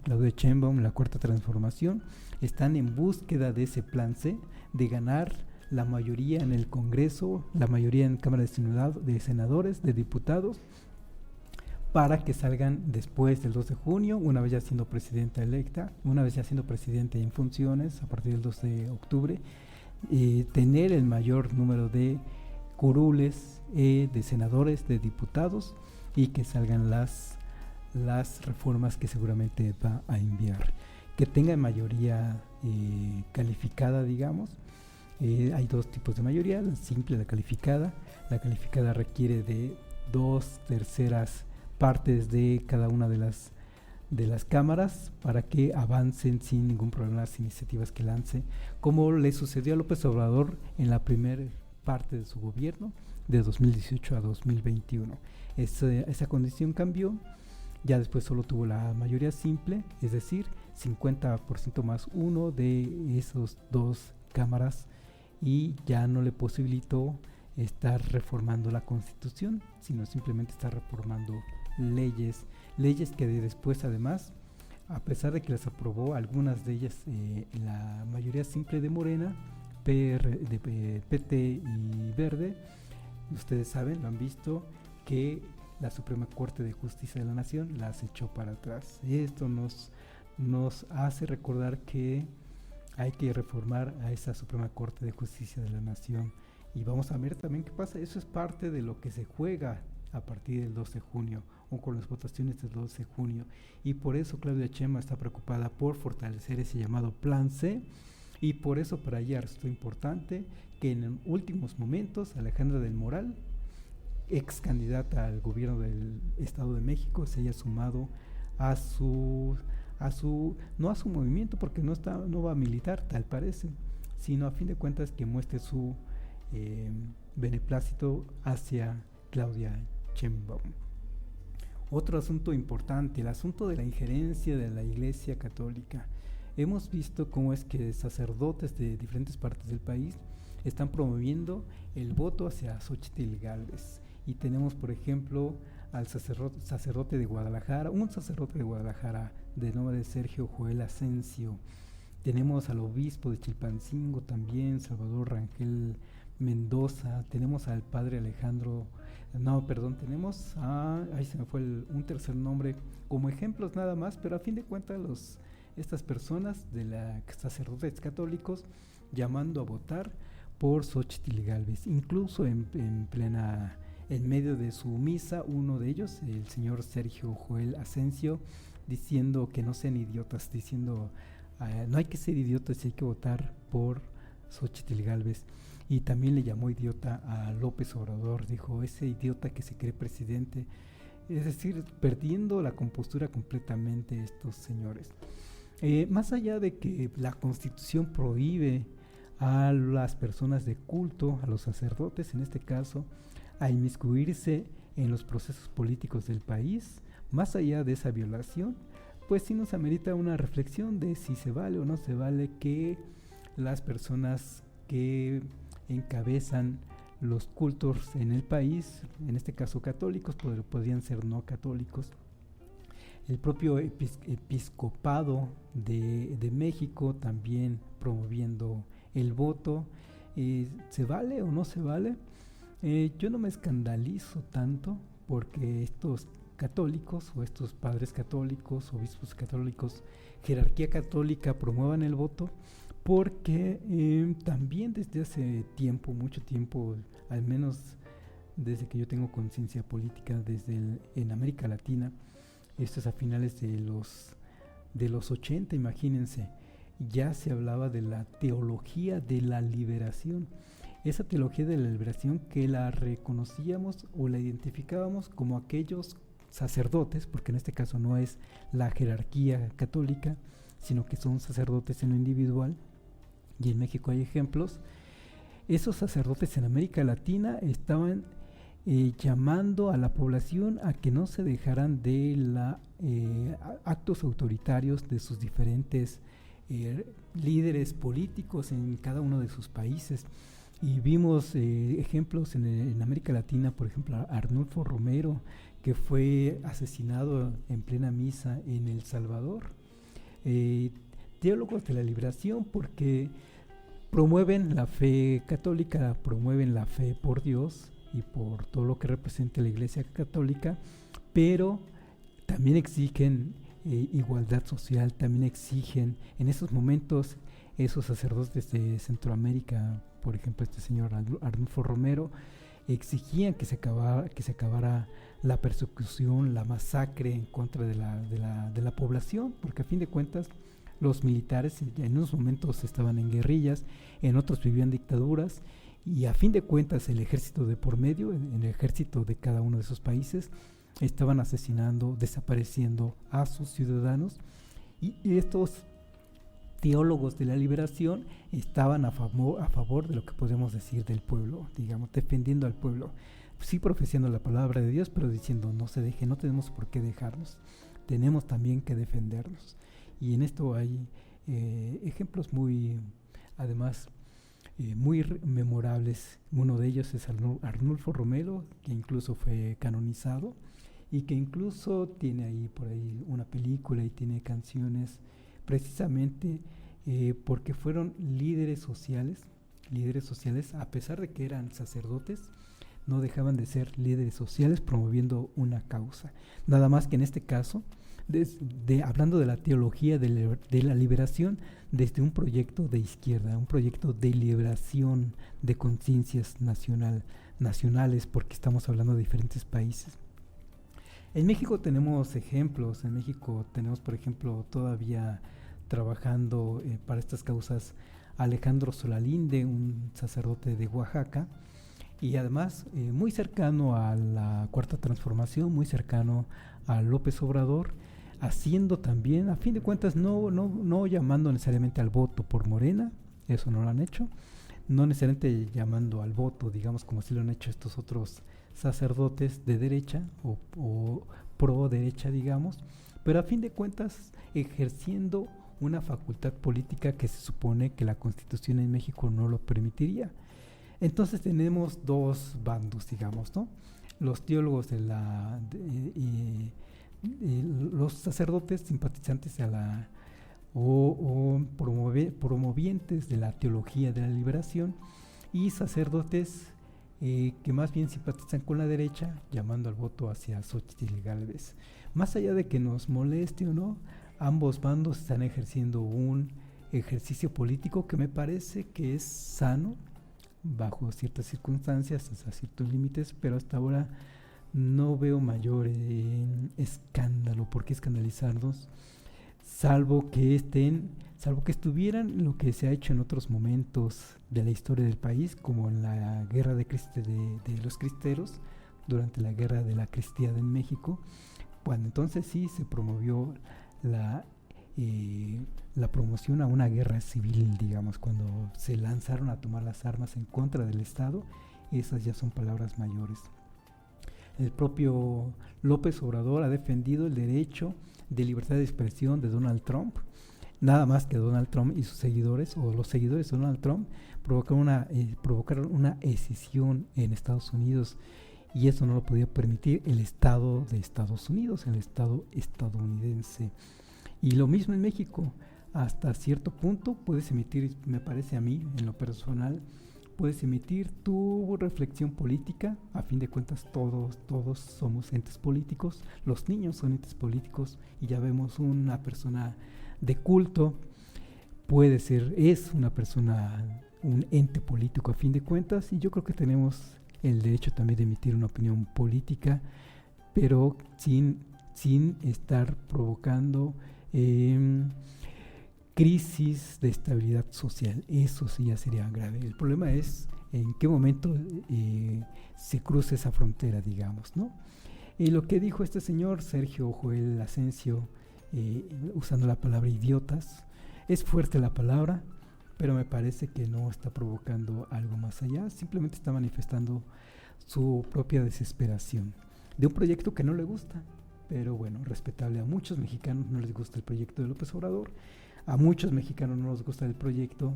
Claudia Sheinbaum, la Cuarta Transformación, están en búsqueda de ese plan C, de ganar la mayoría en el Congreso, la mayoría en Cámara de Senadores, de diputados, para que salgan después del 2 de junio, una vez ya siendo presidenta electa, una vez ya siendo presidente en funciones, a partir del 2 de octubre, tener el mayor número de curules, de senadores, de diputados, y que salgan las reformas que seguramente va a enviar. Que tenga mayoría calificada, digamos. Hay dos tipos de mayoría, la simple y la calificada. La calificada requiere de 2/3 partes de cada una de las cámaras para que avancen sin ningún problema las iniciativas que lance, como le sucedió a López Obrador en la primera parte de su gobierno, de 2018 a 2021. Esa condición cambió, ya después solo tuvo la mayoría simple, es decir, 50% más uno de esos dos cámaras, y ya no le posibilitó estar reformando la Constitución, sino simplemente estar reformando leyes que después, además, a pesar de que las aprobó algunas de ellas la mayoría simple de Morena, de PT y Verde, ustedes saben, lo han visto, que la Suprema Corte de Justicia de la Nación las echó para atrás. Y esto nos hace recordar que hay que reformar a esa Suprema Corte de Justicia de la Nación, y vamos a ver también qué pasa. Eso es parte de lo que se juega a partir del 2 de junio o con las votaciones del 2 de junio. Y por eso Claudia Sheinbaum está preocupada por fortalecer ese llamado Plan C, y por eso para ella resultó importante que en últimos momentos Alejandra del Moral, ex candidata al gobierno del Estado de México, se haya sumado no a su movimiento, porque no va a militar, tal parece, sino a fin de cuentas que muestre su beneplácito hacia Claudia Sheinbaum. Otro asunto importante, el asunto de la injerencia de la Iglesia Católica. Hemos visto cómo es que sacerdotes de diferentes partes del país están promoviendo el voto hacia Xóchitl Gálvez. Y tenemos, por ejemplo, al sacerdote de Guadalajara, un sacerdote de Guadalajara de nombre de Sergio Joel Asensio. Tenemos al obispo de Chilpancingo también, Salvador Rangel Mendoza. Tenemos al padre tenemos ahí se me fue un tercer nombre, como ejemplos nada más, pero a fin de cuentas estas personas de la sacerdotes católicos llamando a votar por Xóchitl Gálvez, incluso en medio de su misa, uno de ellos, el señor Sergio Joel Asensio, diciendo que no sean idiotas, diciendo no hay que ser idiotas, hay que votar por Xóchitl Gálvez. Y también le llamó idiota a López Obrador, dijo, ese idiota que se cree presidente. Es decir, perdiendo la compostura completamente estos señores. Más allá de que la Constitución prohíbe a las personas de culto, a los sacerdotes en este caso, a inmiscuirse en los procesos políticos del país, más allá de esa violación, pues sí nos amerita una reflexión de si se vale o no se vale que las personas que encabezan los cultos en el país, en este caso católicos, podrían ser no católicos. El propio episcopado de México también promoviendo el voto. ¿Se vale o no se vale? Yo no me escandalizo tanto porque estos católicos o estos padres católicos, obispos católicos, jerarquía católica promuevan el voto, porque también desde hace tiempo, mucho tiempo, al menos desde que yo tengo conciencia política, en América Latina, esto es a finales de los 80, imagínense, ya se hablaba de la teología de la liberación. Esa teología de la liberación que la reconocíamos o la identificábamos como aquellos sacerdotes, porque en este caso no es la jerarquía católica, sino que son sacerdotes en lo individual, y en México hay ejemplos. Esos sacerdotes en América Latina estaban llamando a la población a que no se dejaran de actos autoritarios de sus diferentes líderes políticos en cada uno de sus países. Y vimos ejemplos en América Latina, por ejemplo, a Arnulfo Romero, que fue asesinado en plena misa en El Salvador. Teólogos de la liberación, porque promueven la fe católica, promueven la fe por Dios y por todo lo que representa la Iglesia Católica, pero también exigen igualdad social, también exigen en esos momentos esos sacerdotes de Centroamérica, por ejemplo este señor Arnulfo Romero, exigían que se acabara la persecución, la masacre en contra de la población, porque a fin de cuentas los militares en unos momentos estaban en guerrillas, en otros vivían dictaduras, y a fin de cuentas el ejército de por medio, en el ejército de cada uno de esos países, estaban asesinando, desapareciendo a sus ciudadanos, y estos teólogos de la liberación estaban a favor de lo que podemos decir del pueblo, digamos, defendiendo al pueblo, sí profesando la palabra de Dios, pero diciendo no se deje, no tenemos por qué dejarnos, tenemos también que defendernos. Y en esto hay ejemplos muy memorables. Uno de ellos es Arnulfo Romero, que incluso fue canonizado y que incluso tiene por ahí una película y tiene canciones, precisamente porque fueron líderes sociales, a pesar de que eran sacerdotes, no dejaban de ser líderes sociales promoviendo una causa. Nada más que en este caso, hablando de la teología de la liberación, desde un proyecto de izquierda, un proyecto de liberación de conciencias nacional, nacionales, porque estamos hablando de diferentes países. En México tenemos ejemplos. En México tenemos, por ejemplo, todavía trabajando para estas causas Alejandro Solalinde, un sacerdote de Oaxaca, y además muy cercano a la Cuarta Transformación, muy cercano a López Obrador, haciendo también, a fin de cuentas, no llamando necesariamente al voto por Morena, eso no lo han hecho, no necesariamente llamando al voto, digamos, como si lo han hecho estos otros sacerdotes de derecha o pro derecha, digamos, pero a fin de cuentas ejerciendo una facultad política que se supone que la Constitución en México no lo permitiría. Entonces tenemos dos bandos, digamos, ¿no? Los teólogos los sacerdotes simpatizantes a la promovientes de la teología de la liberación, y sacerdotes que más bien simpatizan con la derecha, llamando al voto hacia Xóchitl Gálvez. Más allá de que nos moleste o no, ambos bandos están ejerciendo un ejercicio político que me parece que es sano bajo ciertas circunstancias, hasta ciertos límites, pero hasta ahora no veo mayor escándalo. ¿Por qué escandalizarnos? Salvo que estuvieran lo que se ha hecho en otros momentos de la historia del país, como en la guerra de los cristeros, durante la guerra de la cristiada en México, cuando entonces sí se promovió la promoción a una guerra civil, digamos, cuando se lanzaron a tomar las armas en contra del Estado. Esas ya son palabras mayores. El propio López Obrador ha defendido el derecho de libertad de expresión de Donald Trump. Nada más que Donald Trump y sus seguidores, o los seguidores de Donald Trump, provocaron una escisión en Estados Unidos, y eso no lo podía permitir el Estado de Estados Unidos, el Estado estadounidense. Y lo mismo en México. Hasta cierto punto puedes emitir, me parece a mí, en lo personal, puedes emitir tu reflexión política. A fin de cuentas todos somos entes políticos, los niños son entes políticos, y ya vemos una persona de culto, es una persona, un ente político a fin de cuentas, y yo creo que tenemos el derecho también de emitir una opinión política, pero sin estar provocando crisis de estabilidad social. Eso sí ya sería grave. El problema es en qué momento se cruza esa frontera, digamos, ¿no? Y lo que dijo este señor Sergio Joel Asensio, usando la palabra idiotas, es fuerte la palabra, pero me parece que no está provocando algo más allá, simplemente está manifestando su propia desesperación de un proyecto que no le gusta. Pero bueno, respetable. A muchos mexicanos no les gusta el proyecto de López Obrador, a muchos mexicanos no les gusta el proyecto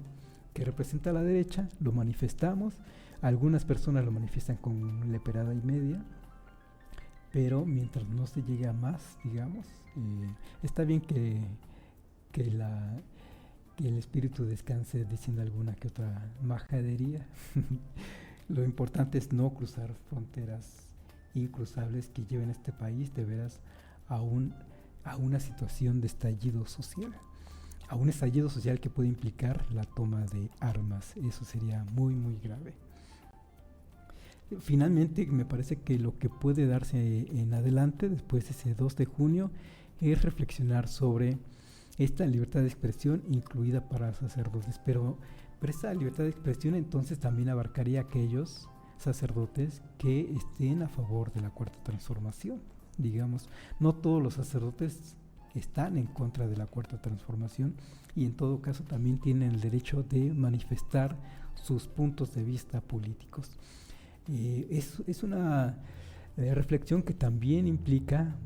que representa a la derecha, lo manifestamos, algunas personas lo manifiestan con leperada y media, pero mientras no se llegue a más, digamos, está bien que el espíritu descanse diciendo alguna que otra majadería. Lo importante es no cruzar fronteras incruzables que lleven a este país de veras a una situación de estallido social, a un estallido social que puede implicar la toma de armas. Eso sería muy muy grave. Finalmente, me parece que lo que puede darse en adelante después de ese 2 de junio es reflexionar sobre esta libertad de expresión incluida para sacerdotes, pero esa libertad de expresión entonces también abarcaría a aquellos sacerdotes que estén a favor de la Cuarta Transformación. Digamos, no todos los sacerdotes están en contra de la Cuarta Transformación, y en todo caso también tienen el derecho de manifestar sus puntos de vista políticos. Es una reflexión que también implica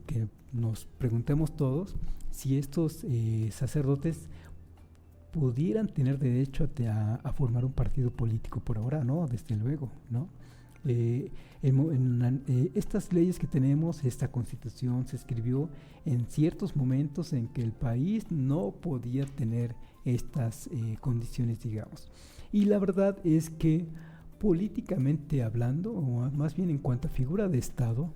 que nos preguntemos todos si estos sacerdotes pudieran tener derecho a formar un partido político. Por ahora no, desde luego, ¿no? Estas leyes que tenemos, esta constitución se escribió en ciertos momentos en que el país no podía tener estas condiciones, digamos. Y la verdad es que políticamente hablando, o más bien en cuanto a figura de Estado,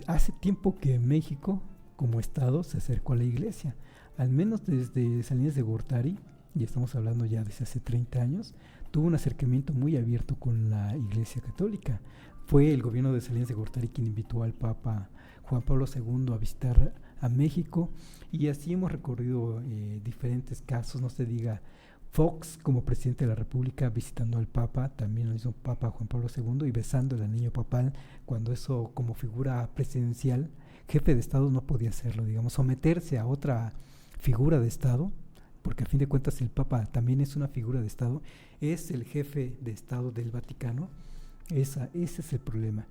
hace tiempo que México como Estado se acercó a la Iglesia, al menos desde Salinas de Gortari, y estamos hablando ya desde hace 30 años, tuvo un acercamiento muy abierto con la Iglesia Católica. Fue el gobierno de Salinas de Gortari quien invitó al Papa Juan Pablo II a visitar a México, y así hemos recorrido diferentes casos, no se diga Fox como presidente de la República visitando al Papa, también lo hizo Papa Juan Pablo II y besando el anillo papal, cuando eso como figura presidencial, jefe de Estado no podía hacerlo, digamos, someterse a otra figura de Estado, porque a fin de cuentas el Papa también es una figura de Estado, es el jefe de Estado del Vaticano. Ese es el problema,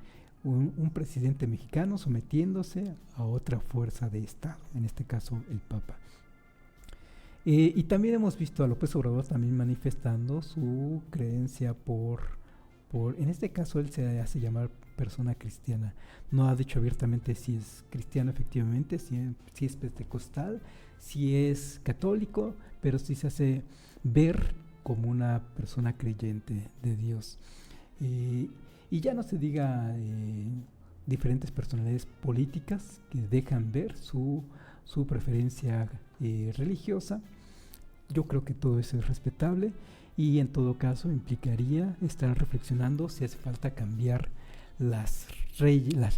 un presidente mexicano sometiéndose a otra fuerza de Estado, en este caso el Papa. Y también hemos visto a López Obrador también manifestando su creencia en este caso él se hace llamar persona cristiana. No ha dicho abiertamente si es cristiano efectivamente, si es pentecostal, si es católico, pero sí se hace ver como una persona creyente de Dios. Y ya no se diga diferentes personalidades políticas que dejan ver su preferencia religiosa. Yo creo que todo eso es respetable y en todo caso implicaría estar reflexionando si hace falta cambiar las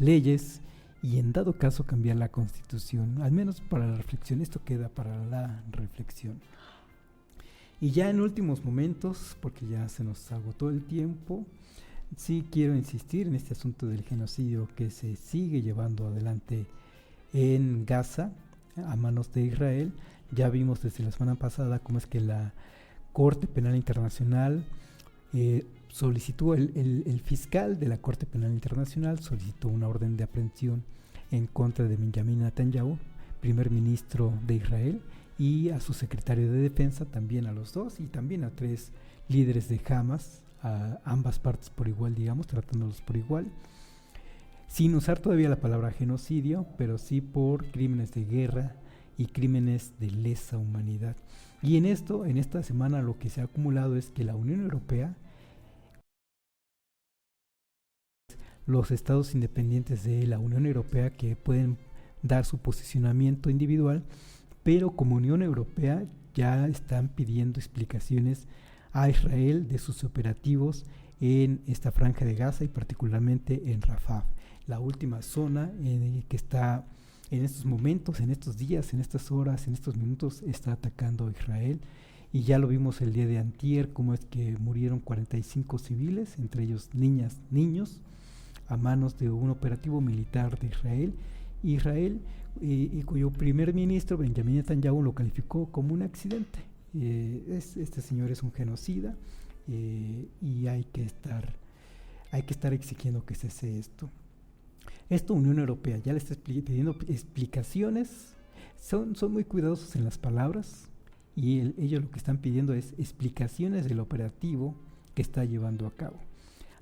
leyes y en dado caso cambiar la Constitución, al menos para la reflexión. Esto queda para la reflexión. Y ya en últimos momentos, porque ya se nos agotó el tiempo, sí quiero insistir en este asunto del genocidio que se sigue llevando adelante en Gaza a manos de Israel. Ya vimos desde la semana pasada cómo es que la Corte Penal Internacional solicitó, el fiscal de la Corte Penal Internacional solicitó una orden de aprehensión en contra de Benjamin Netanyahu, primer ministro de Israel, y a su secretario de Defensa, también a los dos, y también a 3 líderes de Hamas, a ambas partes por igual, digamos, tratándolos por igual, sin usar todavía la palabra genocidio, pero sí por crímenes de guerra y crímenes de lesa humanidad. Y en esta semana lo que se ha acumulado es que la Unión Europea, los estados independientes de la Unión Europea que pueden dar su posicionamiento individual, pero como Unión Europea ya están pidiendo explicaciones a Israel de sus operativos en esta franja de Gaza y particularmente en Rafah, la última zona que está en estos momentos, en estos días, en estas horas, en estos minutos está atacando a Israel. Y ya lo vimos el día de antier, cómo es que murieron 45 civiles, entre ellos niñas, niños, a manos de un operativo militar de Israel, y cuyo primer ministro, Benjamin Netanyahu, lo calificó como un accidente. Este señor es un genocida y hay que estar exigiendo que cese esto. Esto Unión Europea ya le está pidiendo explicaciones, son muy cuidadosos en las palabras y ellos lo que están pidiendo es explicaciones del operativo que está llevando a cabo.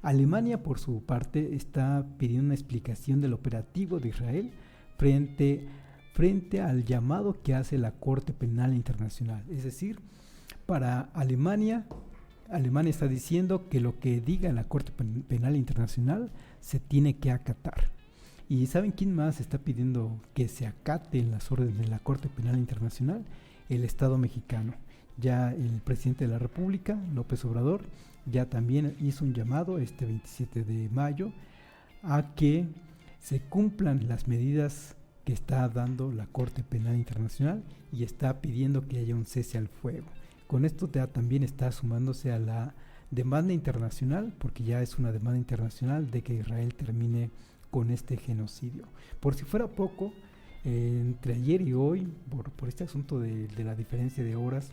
Alemania, por su parte, está pidiendo una explicación del operativo de Israel frente al llamado que hace la Corte Penal Internacional. Es decir, para Alemania está diciendo que lo que diga la Corte Penal Internacional se tiene que acatar. ¿Y saben quién más está pidiendo que se acaten las órdenes de la Corte Penal Internacional? El Estado mexicano. Ya el presidente de la República, López Obrador, ya también hizo un llamado este 27 de mayo a que se cumplan las medidas que está dando la Corte Penal Internacional y está pidiendo que haya un cese al fuego. Con esto ya también está sumándose a la demanda internacional, porque ya es una demanda internacional de que Israel termine con este genocidio. Por si fuera poco, entre ayer y hoy, por este asunto de la diferencia de horas,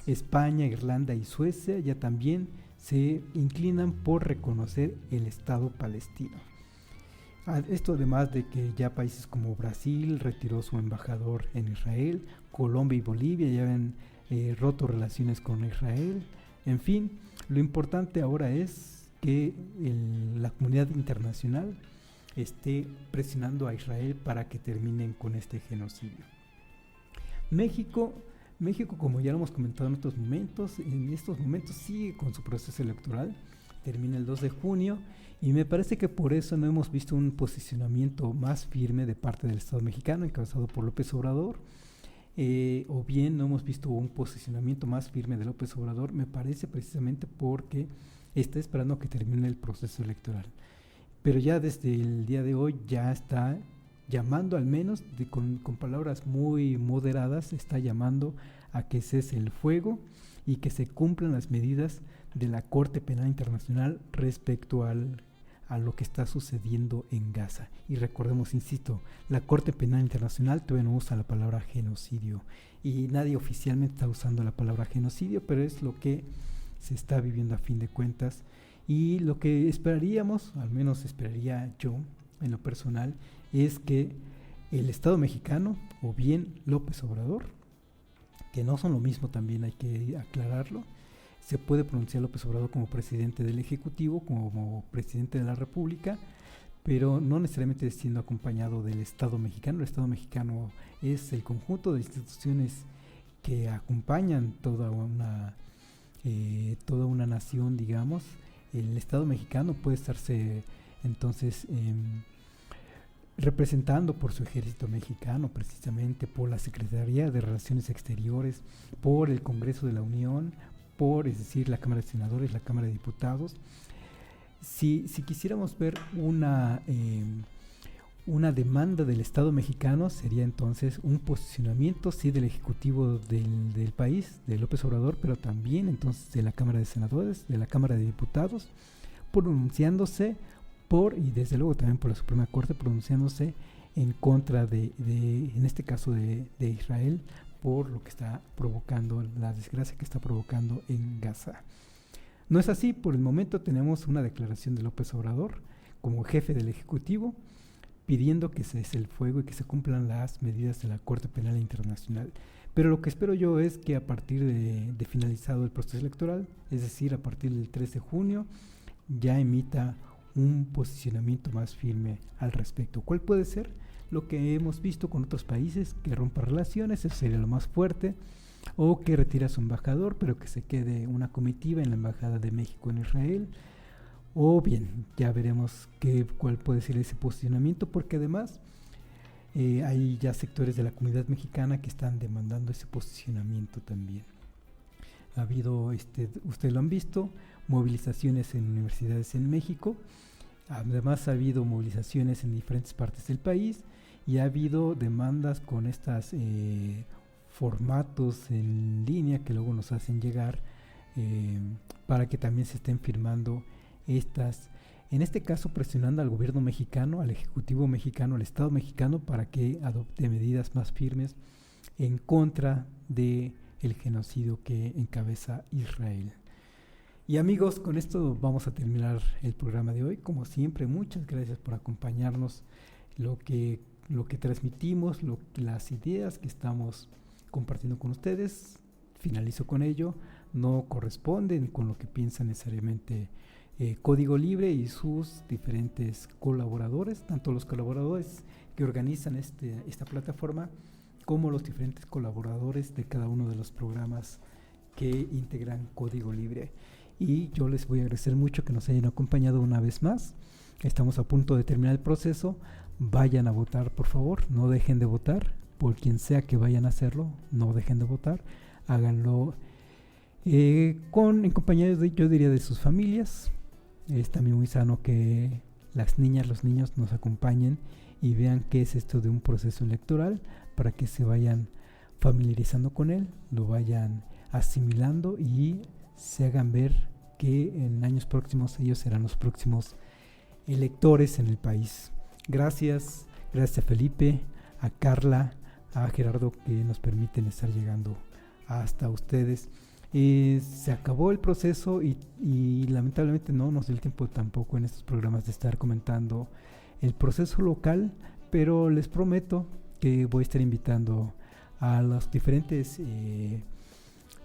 España, Irlanda y Suecia ya también se inclinan por reconocer el Estado palestino. Esto además de que ya países como Brasil retiró su embajador en Israel, Colombia y Bolivia ya han roto relaciones con Israel. En fin, lo importante ahora es que la comunidad internacional esté presionando a Israel para que terminen con este genocidio. México, como ya lo hemos comentado en estos momentos sigue con su proceso electoral, termina el 2 de junio y me parece que por eso no hemos visto un posicionamiento más firme de parte del Estado mexicano encabezado por López Obrador, o bien no hemos visto un posicionamiento más firme de López Obrador, me parece precisamente porque está esperando que termine el proceso electoral. Pero ya desde el día de hoy ya está llamando, al menos con palabras muy moderadas, está llamando a que cese el fuego y que se cumplan las medidas de la Corte Penal Internacional respecto a lo que está sucediendo en Gaza. Y recordemos, insisto, la Corte Penal Internacional todavía no usa la palabra genocidio y nadie oficialmente está usando la palabra genocidio, pero es lo que se está viviendo a fin de cuentas. Y lo que esperaríamos, al menos esperaría yo en lo personal, es que el Estado mexicano o bien López Obrador, que no son lo mismo, también hay que aclararlo, se puede pronunciar López Obrador como presidente del Ejecutivo, como presidente de la República, pero no necesariamente siendo acompañado del Estado mexicano. El Estado mexicano es el conjunto de instituciones que acompañan toda una nación, digamos. El Estado mexicano puede estarse entonces representando por su ejército mexicano, precisamente por la Secretaría de Relaciones Exteriores, por el Congreso de la Unión, es decir, la Cámara de Senadores, la Cámara de Diputados. Si quisiéramos ver una demanda del Estado mexicano, sería entonces un posicionamiento, sí, del Ejecutivo del país, de López Obrador, pero también entonces de la Cámara de Senadores, de la Cámara de Diputados, pronunciándose y desde luego también por la Suprema Corte, pronunciándose en contra en este caso de Israel, por lo que está provocando, la desgracia que está provocando en Gaza. No es así. Por el momento tenemos una declaración de López Obrador como jefe del Ejecutivo pidiendo que cese el fuego y que se cumplan las medidas de la Corte Penal Internacional. Pero lo que espero yo es que a partir de finalizado el proceso electoral, es decir, a partir del 3 de junio, ya emita un posicionamiento más firme al respecto. ¿Cuál puede ser? Lo que hemos visto con otros países, que rompa relaciones, eso sería lo más fuerte, o que retira a su embajador, pero que se quede una comitiva en la Embajada de México en Israel, o bien, ya veremos cuál puede ser ese posicionamiento, porque además hay ya sectores de la comunidad mexicana que están demandando ese posicionamiento también. Ha habido, ustedes lo han visto, movilizaciones en universidades en México, además ha habido movilizaciones en diferentes partes del país, y ha habido demandas con estos formatos en línea que luego nos hacen llegar para que también se estén firmando estas, en este caso presionando al gobierno mexicano, al Ejecutivo mexicano, al Estado mexicano, para que adopte medidas más firmes en contra de el genocidio que encabeza Israel. Y amigos, con esto vamos a terminar el programa de hoy. Como siempre, muchas gracias por acompañarnos. Lo que transmitimos, las ideas que estamos compartiendo con ustedes, finalizo con ello, no corresponden con lo que piensa necesariamente Código Libre y sus diferentes colaboradores, tanto los colaboradores que organizan esta plataforma como los diferentes colaboradores de cada uno de los programas que integran Código Libre. Y yo les voy a agradecer mucho que nos hayan acompañado una vez más. Estamos a punto de terminar el proceso. Vayan a votar, por favor, no dejen de votar, por quien sea que vayan a hacerlo, no dejen de votar, háganlo en compañía yo diría de sus familias. Es también muy sano que las niñas, los niños nos acompañen y vean qué es esto de un proceso electoral, para que se vayan familiarizando con él, lo vayan asimilando y se hagan ver que en años próximos ellos serán los próximos electores en el país. Gracias a Felipe, a Carla, a Gerardo, que nos permiten estar llegando hasta ustedes. Se acabó el proceso y lamentablemente no nos dio el tiempo tampoco en estos programas de estar comentando el proceso local, pero les prometo que voy a estar invitando a los diferentes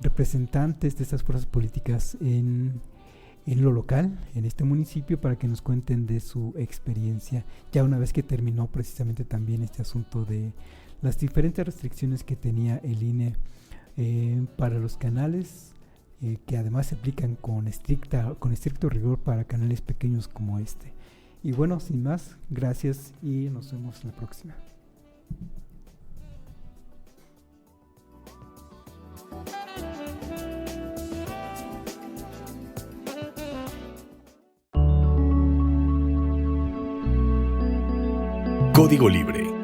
representantes de estas fuerzas políticas en lo local, en este municipio, para que nos cuenten de su experiencia, ya una vez que terminó precisamente también este asunto de las diferentes restricciones que tenía el INE para los canales, que además se aplican con estricto rigor para canales pequeños como este. Y bueno, sin más, gracias y nos vemos la próxima. Código Libre.